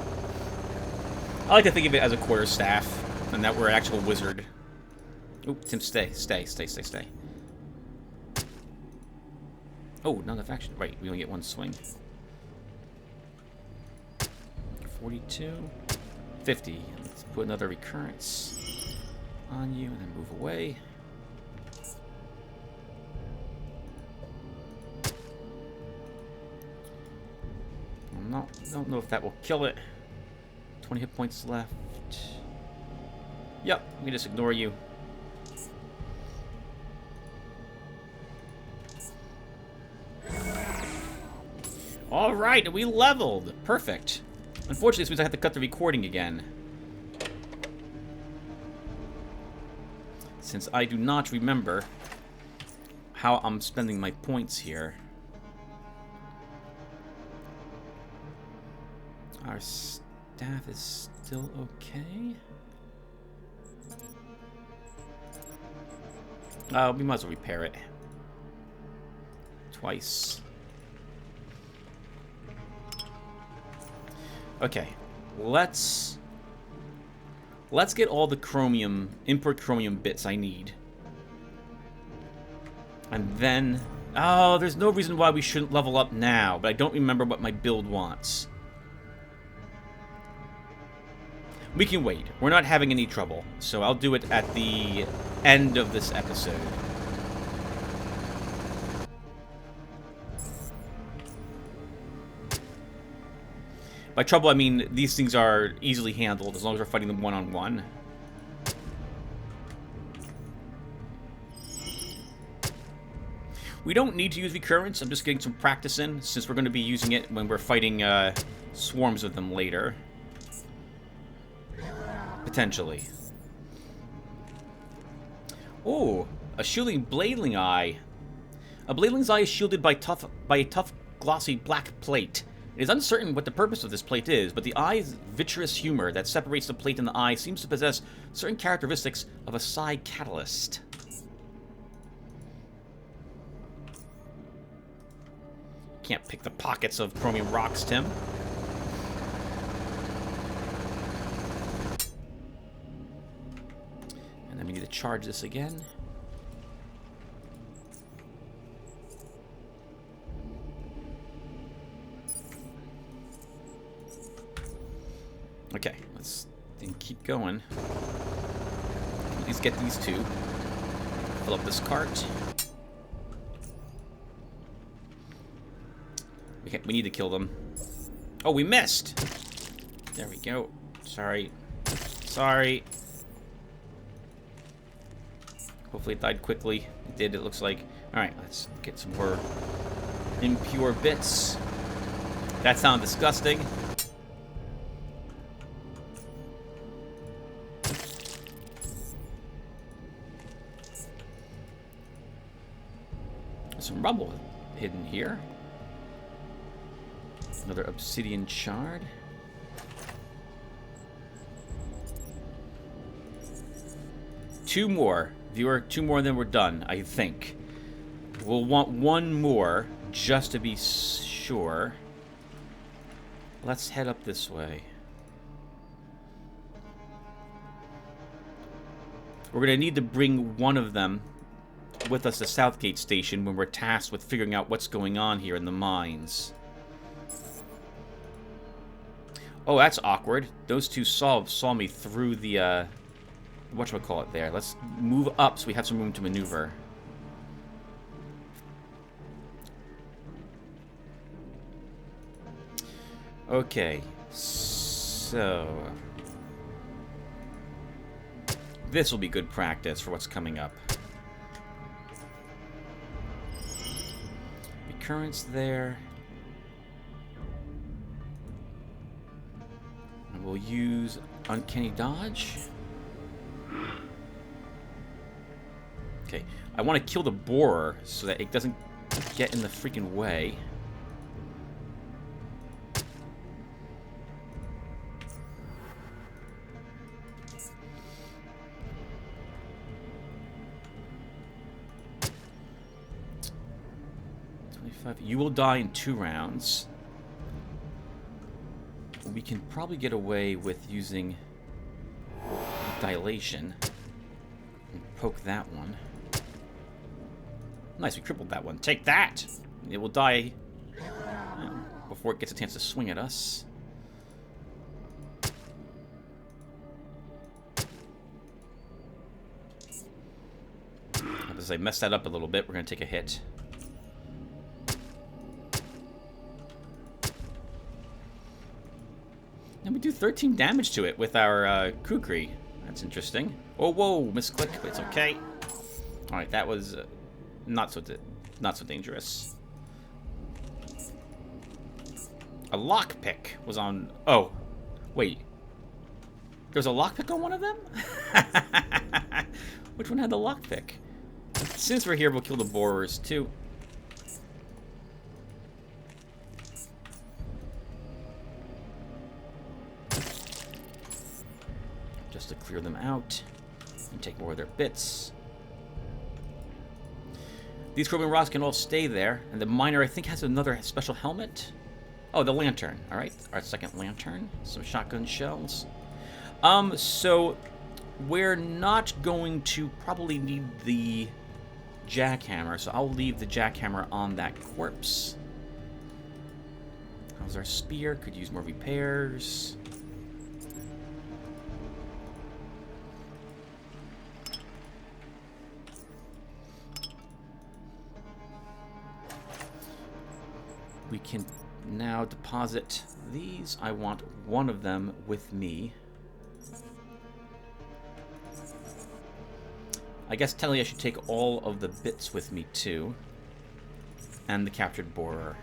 I like to think of it as a quarterstaff, and that we're an actual wizard. Oop, Tim, stay. Oh, not enough action. Right, we only get 1 swing. 42. 50. Let's put another recurrence on you, and then move away. No, don't know if that will kill it. 20 hit points left. Yep, we just ignore you. Alright, we leveled. Perfect. Unfortunately, this means I have to cut the recording again. Since I do not remember how I'm spending my points here. Our staff is still okay. We might as well repair it. Twice. Okay, let's get all the chromium, import chromium bits I need. And then, oh, there's no reason why we shouldn't level up now, but I don't remember what my build wants. We can wait. We're not having any trouble, so I'll do it at the end of this episode. By trouble, I mean these things are easily handled as long as we're fighting them one-on-one. We don't need to use recurrence. I'm just getting some practice in, since we're going to be using it when we're fighting swarms of them later. Potentially. Oh, a shielding Bladeling Eye. A Bladeling's eye is shielded by a tough, glossy black plate. It is uncertain what the purpose of this plate is, but the eye's vitreous humor that separates the plate and the eye seems to possess certain characteristics of a psi catalyst. Can't pick the pockets of chromium rocks, Tim. And then we need to charge this again. Okay, let's then keep going. At least get these two. Fill up this cart. We need to kill them. Oh, we missed! There we go. Sorry. Sorry. Hopefully it died quickly. It did, it looks like. Alright, let's get some more impure bits. That sounded disgusting. Some rubble hidden here. Another obsidian shard. Two more. Viewer, two more and then we're done, I think. We'll want one more just to be sure. Let's head up this way. We're going to need to bring one of them with us to Southgate Station when we're tasked with figuring out what's going on here in the mines. Oh, that's awkward. Those two saw me through the, whatchamacallit there. Let's move up so we have some room to maneuver. Okay, so this will be good practice for what's coming up. Recurrence there. And we'll use Uncanny Dodge. Okay, I want to kill the borer so that it doesn't get in the freaking way. You will die in 2 rounds. We can probably get away with using dilation and poke that one. Nice, we crippled that one. Take that! It will die before it gets a chance to swing at us. As I messed that up a little bit, we're going to take a hit. And we do 13 damage to it with our kukri. That's interesting. Oh, whoa, misclick, but it's okay. All right, that was not so dangerous. A lockpick was on... Oh, wait. There's a lockpick on one of them? Which one had the lockpick? Since we're here, we'll kill the borers, too. Just to clear them out and take more of their bits. These chromium rods can all stay there, and the miner, I think, has another special helmet. Oh, the lantern. All right, our second lantern. Some shotgun shells. So we're not going to probably need the jackhammer, so I'll leave the jackhammer on that corpse. How's our spear? Could use more repairs. We can now deposit these. I want one of them with me. I guess technically I should take all of the bits with me too. And the captured borer.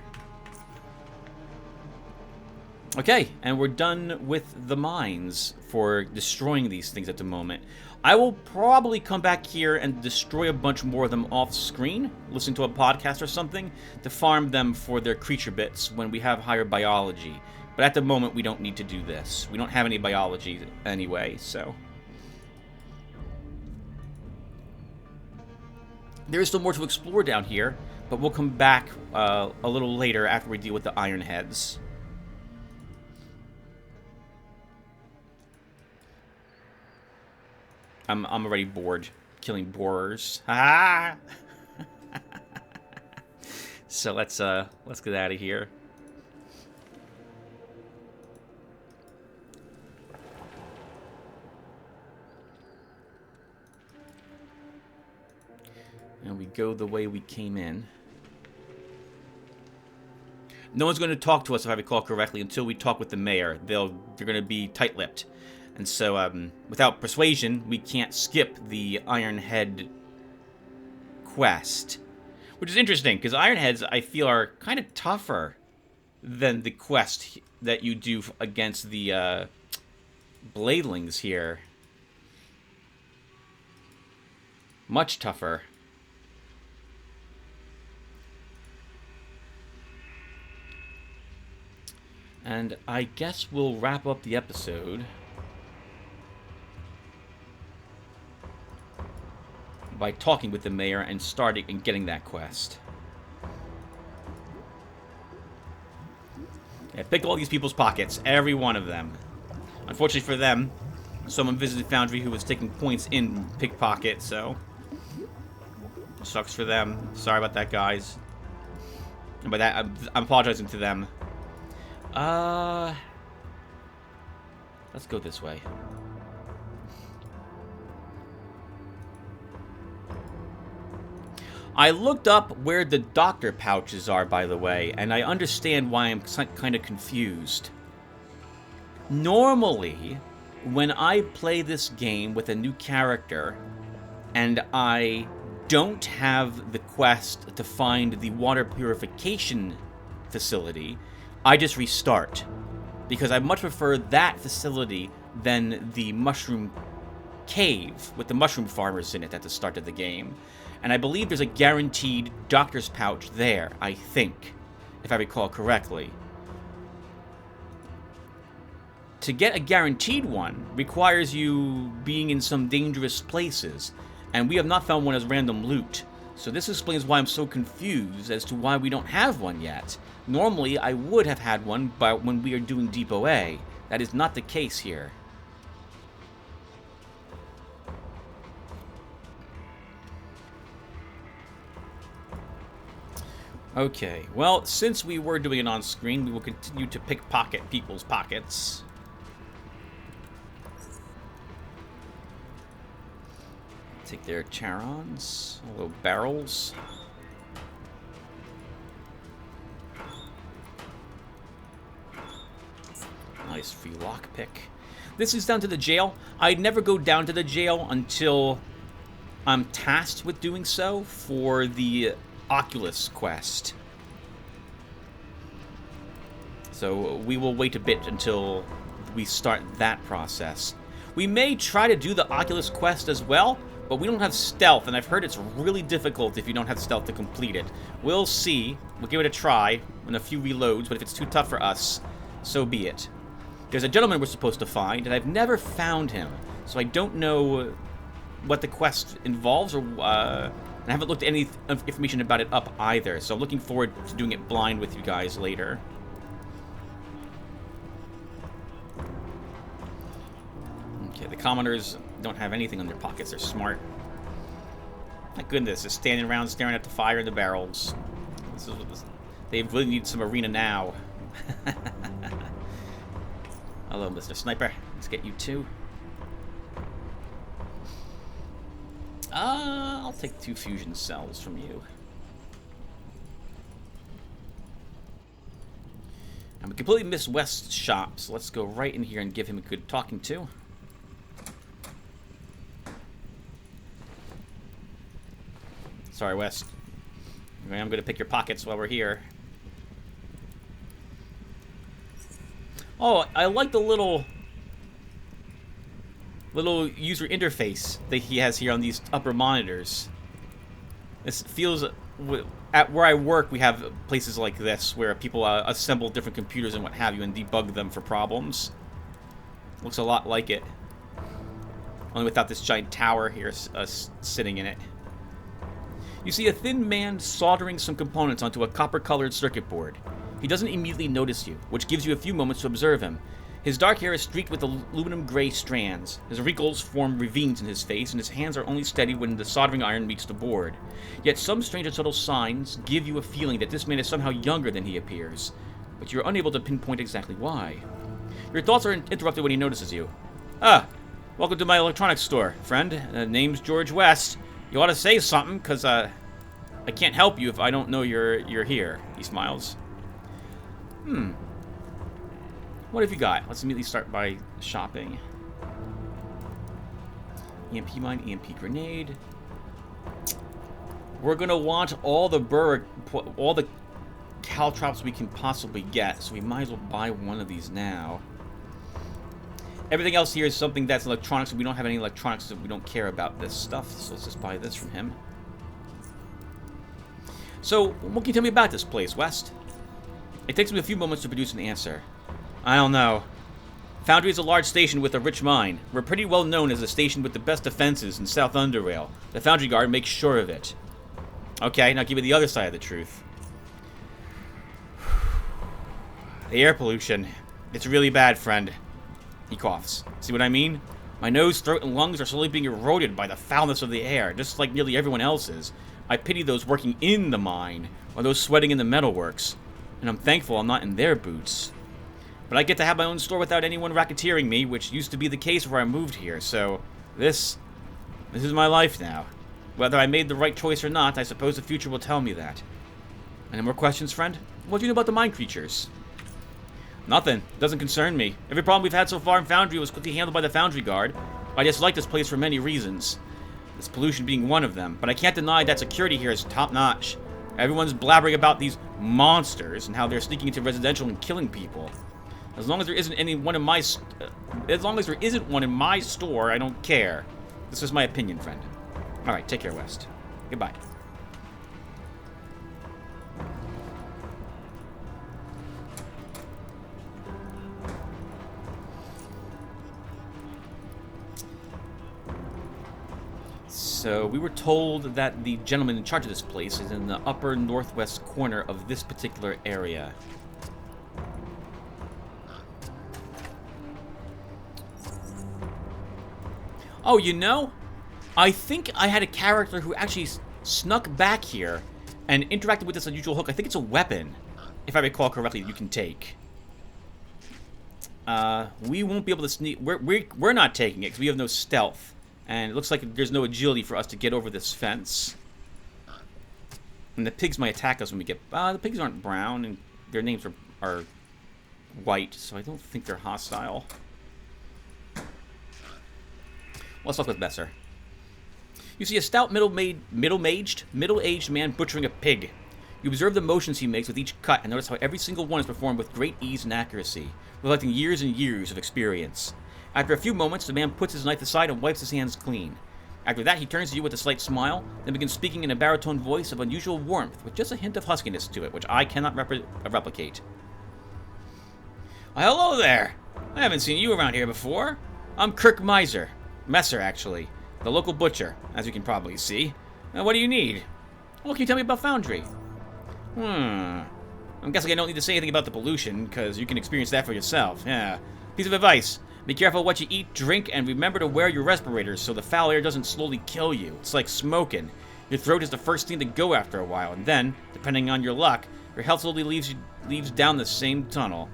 Okay, and we're done with the mines for destroying these things at the moment. I will probably come back here and destroy a bunch more of them off screen, listen to a podcast or something, to farm them for their creature bits when we have higher biology. But at the moment, we don't need to do this. We don't have any biology anyway, so... There is still more to explore down here, but we'll come back a little later after we deal with the iron heads. I'm already bored killing borers. Ah! So let's get out of here. And we go the way we came in. No one's going to talk to us, if I recall correctly, until we talk with the mayor. They're going to be tight-lipped. And so, without persuasion, we can't skip the Ironhead quest. Which is interesting, because Ironheads, I feel, are kind of tougher than the quest that you do against the Bladelings here. Much tougher. And I guess we'll wrap up the episode by talking with the mayor and starting and getting that quest. Yeah, pick all these people's pockets, every one of them. Unfortunately for them, someone visited Foundry who was taking points in pickpocket, so sucks for them. Sorry about that, guys. And by that, I'm apologizing to them. Let's go this way. I looked up where the doctor pouches are, by the way, and I understand why I'm kind of confused. Normally, when I play this game with a new character, and I don't have the quest to find the water purification facility, I just restart. Because I much prefer that facility than the mushroom cave with the mushroom farmers in it at the start of the game. And I believe there's a guaranteed doctor's pouch there, I think, if I recall correctly. To get a guaranteed one requires you being in some dangerous places, and we have not found one as random loot. So this explains why I'm so confused as to why we don't have one yet. Normally, I would have had one but when we are doing Depot A. That is not the case here. Okay, well, since we were doing it on screen, we will continue to pickpocket people's pockets. Take their charons, little barrels. Nice free lockpick. This is down to the jail. I'd never go down to the jail until I'm tasked with doing so for the Oculus quest. So we will wait a bit until we start that process. We may try to do the Oculus quest as well, but we don't have stealth, and I've heard it's really difficult if you don't have stealth to complete it. We'll see. We'll give it a try in a few reloads, but if it's too tough for us, so be it. There's a gentleman we're supposed to find, and I've never found him, so I don't know what the quest involves, or and I haven't looked any information about it up either, so I'm looking forward to doing it blind with you guys later. Okay, the commoners don't have anything in their pockets. They're smart. My goodness, they're standing around staring at the fire in the barrels. They really need some arena now. Hello, Mr. Sniper. Let's get you too. I'll take 2 fusion cells from you. And we completely missed West's shop, so let's go right in here and give him a good talking to. Sorry, West. I'm going to pick your pockets while we're here. Oh, I like the little user interface that he has here on these upper monitors. This feels... At where I work, we have places like this where people assemble different computers and what have you and debug them for problems. Looks a lot like it. Only without this giant tower here sitting in it. You see a thin man soldering some components onto a copper-colored circuit board. He doesn't immediately notice you, which gives you a few moments to observe him. His dark hair is streaked with aluminum gray strands. His wrinkles form ravines in his face, and his hands are only steady when the soldering iron meets the board. Yet some strange and subtle signs give you a feeling that this man is somehow younger than he appears, but you're unable to pinpoint exactly why. Your thoughts are interrupted when he notices you. Ah, welcome to my electronics store, friend. Name's George West. You ought to say something, because I can't help you if I don't know you're here. He smiles. What have you got? Let's immediately start by shopping. EMP mine, EMP grenade. We're gonna want all the caltrops we can possibly get, so we might as well buy one of these now. Everything else here is something that's electronics, and we don't have any electronics, so we don't care about this stuff. So let's just buy this from him. So, what can you tell me about this place, West? It takes me a few moments to produce an answer. I don't know. Foundry is a large station with a rich mine. We're pretty well known as a station with the best defenses in South Underrail. The Foundry Guard makes sure of it. Okay, now give me the other side of the truth. The air pollution. It's really bad, friend. He coughs. See what I mean? My nose, throat, and lungs are slowly being eroded by the foulness of the air, just like nearly everyone else's. I pity those working in the mine, or those sweating in the metalworks. And I'm thankful I'm not in their boots. But I get to have my own store without anyone racketeering me, which used to be the case where I moved here, so this is my life now. Whether I made the right choice or not, I suppose the future will tell me that. Any more questions, friend? What do you know about the mine creatures? Nothing. It doesn't concern me. Every problem we've had so far in Foundry was quickly handled by the Foundry Guard. I dislike this place for many reasons. This pollution being one of them, but I can't deny that security here is top-notch. Everyone's blabbering about these monsters and how they're sneaking into residential and killing people. As long as there isn't one in my store, I don't care. This is my opinion, friend. All right, take care, West. Goodbye. So we were told that the gentleman in charge of this place is in the upper northwest corner of this particular area. Oh, you know, I think I had a character who actually snuck back here and interacted with this unusual hook. I think it's a weapon, if I recall correctly, you can take. We won't be able to sneak. We're not taking it because we have no stealth, and it looks like there's no agility for us to get over this fence. And the pigs might attack us when we get. The pigs aren't brown, and their names are white, so I don't think they're hostile. Let's talk with Besser. You see a stout middle-aged man butchering a pig. You observe the motions he makes with each cut and notice how every single one is performed with great ease and accuracy, reflecting years and years of experience. After a few moments, the man puts his knife aside and wipes his hands clean. After that, he turns to you with a slight smile, then begins speaking in a baritone voice of unusual warmth, with just a hint of huskiness to it, which I cannot replicate. Hello there! I haven't seen you around here before. I'm Kirk Messer, actually, the local butcher, as you can probably see. What do you need? Well, can you tell me about Foundry? I'm guessing I don't need to say anything about the pollution, because you can experience that for yourself. Yeah. Piece of advice. Be careful what you eat, drink, and remember to wear your respirators so the foul air doesn't slowly kill you. It's like smoking. Your throat is the first thing to go after a while, and then, depending on your luck, your health slowly leads down the same tunnel.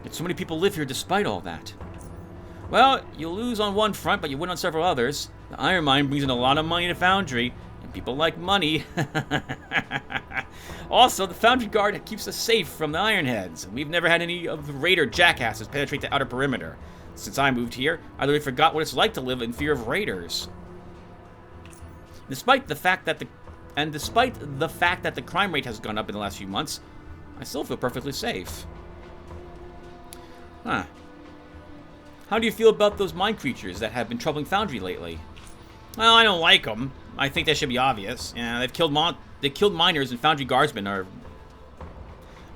Yet so many people live here despite all that. Well, you lose on one front, but you win on several others. The iron mine brings in a lot of money to Foundry, and people like money. Also, the Foundry Guard keeps us safe from the Ironheads, and we've never had any of the raider jackasses penetrate the outer perimeter. Since I moved here, I literally forgot what it's like to live in fear of raiders. Despite the fact that the crime rate has gone up in the last few months, I still feel perfectly safe. Huh. How do you feel about those mine creatures that have been troubling Foundry lately? Well, I don't like them. I think that should be obvious. Yeah, they've killed miners, and Foundry guardsmen are...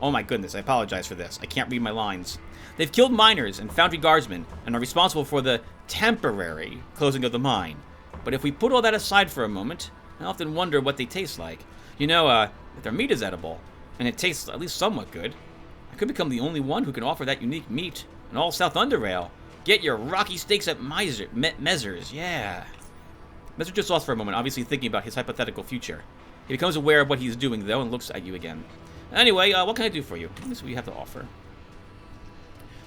Oh my goodness, I apologize for this. I can't read my lines. They've killed miners and Foundry guardsmen and are responsible for the temporary closing of the mine. But if we put all that aside for a moment, I often wonder what they taste like. You know, if their meat is edible, and it tastes at least somewhat good, I could become the only one who can offer that unique meat in all South Underrail. Get your rocky steaks at Messer's, yeah. Messer just lost for a moment, obviously thinking about his hypothetical future. He becomes aware of what he's doing, though, and looks at you again. Anyway, what can I do for you? Let me see what you have to offer.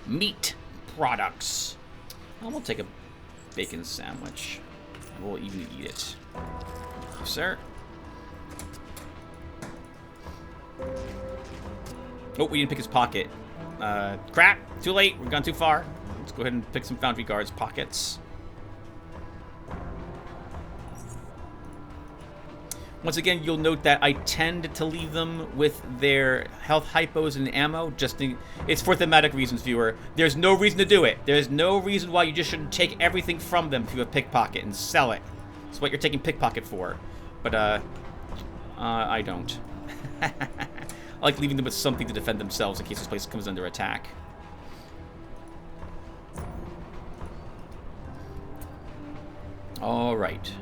Meat products. Well, we'll take a bacon sandwich. And we'll even eat it. Thank you, sir. Oh, we didn't pick his pocket. Crap! Too late. We've gone too far. Let's go ahead and pick some Foundry Guards' pockets. Once again, you'll note that I tend to leave them with their health hypos and ammo. It's for thematic reasons, viewer. There's no reason to do it. There's no reason why you just shouldn't take everything from them if you have pickpocket and sell it. That's what you're taking pickpocket for. But, I don't. I like leaving them with something to defend themselves in case this place comes under attack. Alright.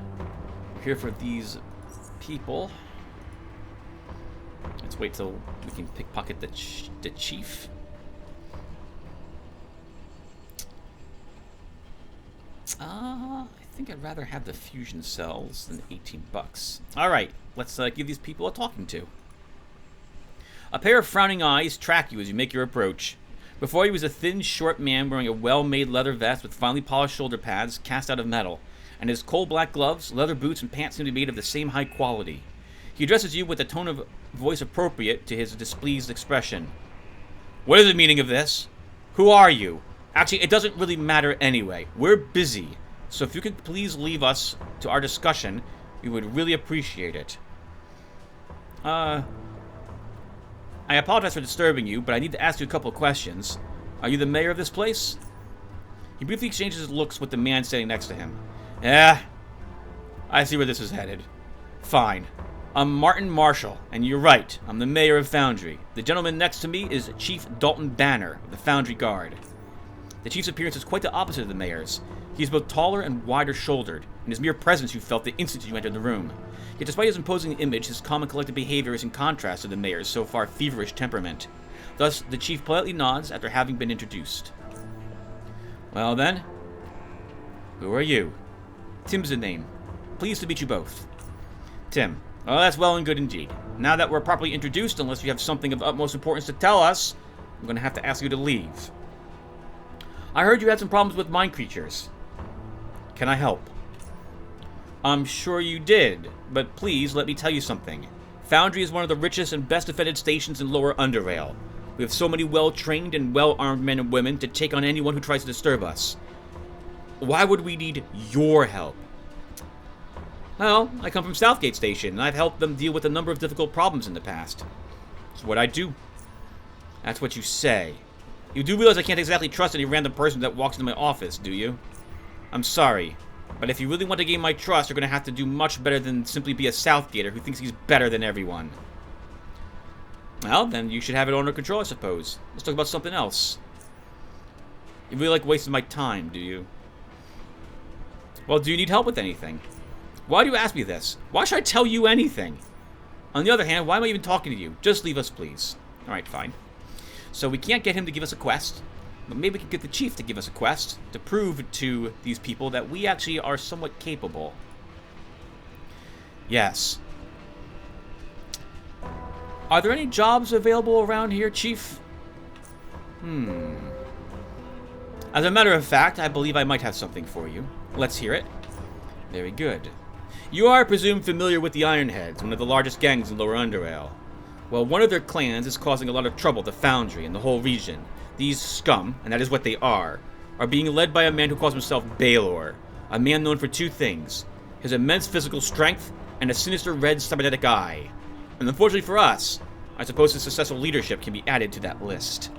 We're here for these people. Let's wait till we can pickpocket the chief. I think I'd rather have the fusion cells than 18 bucks. Alright, let's give these people a talking to. A pair of frowning eyes track you as you make your approach. Before you was a thin, short man wearing a well-made leather vest with finely polished shoulder pads cast out of metal, and his coal-black gloves, leather boots, and pants seem to be made of the same high quality. He addresses you with a tone of voice appropriate to his displeased expression. What is the meaning of this? Who are you? Actually, it doesn't really matter anyway. We're busy, so if you could please leave us to our discussion, we would really appreciate it. I apologize for disturbing you, but I need to ask you a couple of questions. Are you the mayor of this place? He briefly exchanges looks with the man standing next to him. Yeah, I see where this is headed. Fine. I'm Martin Marshall, and you're right. I'm the mayor of Foundry. The gentleman next to me is Chief Dalton Banner of the Foundry Guard. The chief's appearance is quite the opposite of the mayor's. He is both taller and wider-shouldered, and his mere presence you felt the instant you entered the room. Yet despite his imposing image, his calm and collected behavior is in contrast to the mayor's so far feverish temperament. Thus, the chief politely nods after having been introduced. Well then, who are you? Tim's the name. Pleased to meet you both. Tim. Oh, that's well and good indeed. Now that we're properly introduced, unless you have something of utmost importance to tell us, I'm going to have to ask you to leave. I heard you had some problems with mine creatures. Can I help? I'm sure you did, but please let me tell you something. Foundry is one of the richest and best defended stations in Lower Underrail. We have so many well-trained and well-armed men and women to take on anyone who tries to disturb us. Why would we need your help? Well, I come from Southgate Station, and I've helped them deal with a number of difficult problems in the past. It's what I do. That's what you say. You do realize I can't exactly trust any random person that walks into my office, do you? I'm sorry, but if you really want to gain my trust, you're going to have to do much better than simply be a Southgater who thinks he's better than everyone. Well, then you should have it under control, I suppose. Let's talk about something else. You really like wasting my time, do you? Well, do you need help with anything? Why do you ask me this? Why should I tell you anything? On the other hand, why am I even talking to you? Just leave us, please. Alright, fine. So we can't get him to give us a quest, but maybe we can get the chief to give us a quest to prove to these people that we actually are somewhat capable. Yes. Are there any jobs available around here, Chief? As a matter of fact, I believe I might have something for you. Let's hear it. Very good. You are presumed familiar with the Ironheads, one of the largest gangs in Lower Underrail. Well, one of their clans is causing a lot of trouble to Foundry and the whole region. These scum, and that is what they are being led by a man who calls himself Baylor, a man known for two things: his immense physical strength and a sinister red cybernetic eye. And unfortunately for us, I suppose his successful leadership can be added to that list.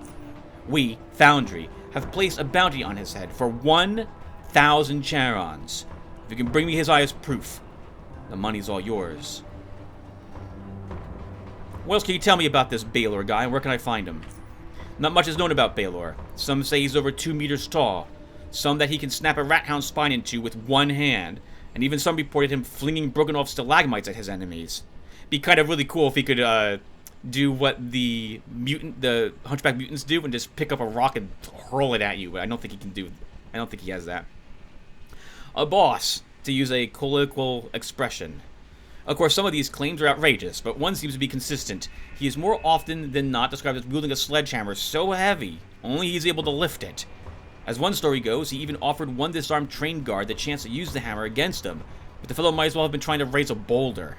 We, Foundry, have placed a bounty on his head for 1,000 charons. If you can bring me his eye as proof, the money's all yours. What else can you tell me about this Baylor guy, and where can I find him? Not much is known about Baylor. Some say he's over 2 meters tall. Some that he can snap a rat hound's spine into with one hand. And even some reported him flinging broken off stalagmites at his enemies. Be kind of really cool if he could do what the hunchback mutants do and just pick up a rock and hurl it at you. But I don't think he can do. I don't think he has that. A boss, to use a colloquial expression. Of course, some of these claims are outrageous, but one seems to be consistent. He is more often than not described as wielding a sledgehammer so heavy, only he's able to lift it. As one story goes, he even offered one disarmed train guard the chance to use the hammer against him, but the fellow might as well have been trying to raise a boulder.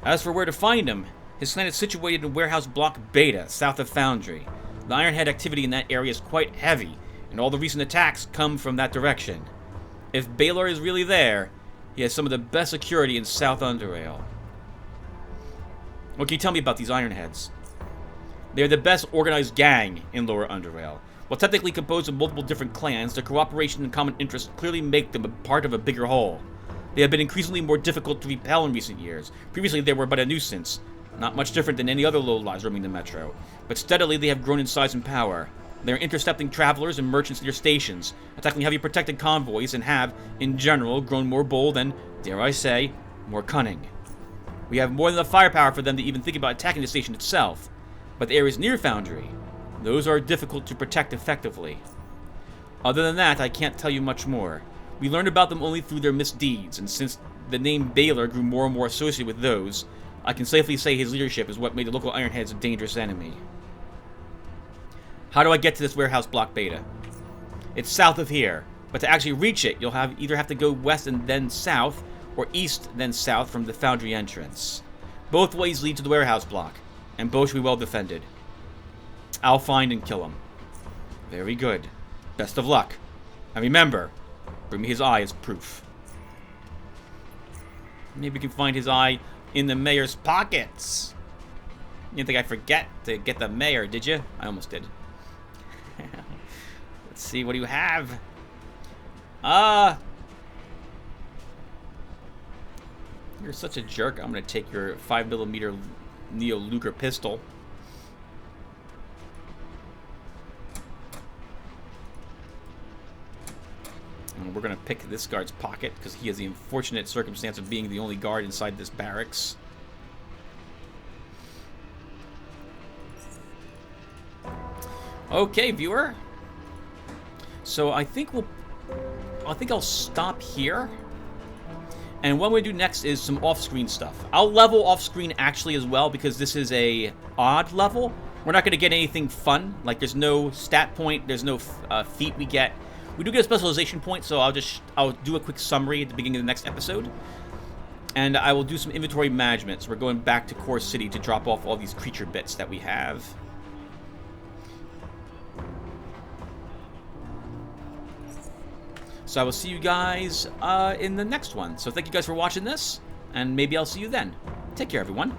As for where to find him, his clan is situated in Warehouse Block Beta, south of Foundry. The Ironhead activity in that area is quite heavy, and all the recent attacks come from that direction. If Baylor is really there, he has some of the best security in South Underrail. What can you tell me about these Ironheads? They are the best organized gang in Lower Underrail. While technically composed of multiple different clans, their cooperation and common interests clearly make them a part of a bigger whole. They have been increasingly more difficult to repel in recent years. Previously, they were but a nuisance, not much different than any other lowlives roaming the metro. But steadily, they have grown in size and power. They are intercepting travelers and merchants near stations, attacking heavy protected convoys, and have, in general, grown more bold and, dare I say, more cunning. We have more than the firepower for them to even think about attacking the station itself. But the areas near Foundry, those are difficult to protect effectively. Other than that, I can't tell you much more. We learned about them only through their misdeeds, and since the name Baylor grew more and more associated with those, I can safely say his leadership is what made the local Ironheads a dangerous enemy. How do I get to this Warehouse Block Beta? It's south of here, but to actually reach it, you'll either have to go west and then south, or east then south from the Foundry entrance. Both ways lead to the Warehouse Block, and both should be well defended. I'll find and kill him. Very good. Best of luck. And remember, bring me his eye as proof. Maybe we can find his eye in the mayor's pockets. You didn't think I'd forget to get the mayor, did you? I almost did. Let's see, what do you have? You're such a jerk. I'm gonna take your 5mm Neo Luger pistol. And we're gonna pick this guard's pocket because he has the unfortunate circumstance of being the only guard inside this barracks. Okay, viewer. So I think I'll stop here. And what I'm going to do next is some off-screen stuff. I'll level off-screen actually as well because this is a odd level. We're not going to get anything fun. Like there's no stat point, there's no feat we get. We do get a specialization point, so I'll do a quick summary at the beginning of the next episode. And I will do some inventory management. So we're going back to Core City to drop off all these creature bits that we have. So I will see you guys in the next one. So thank you guys for watching this, and maybe I'll see you then. Take care, everyone.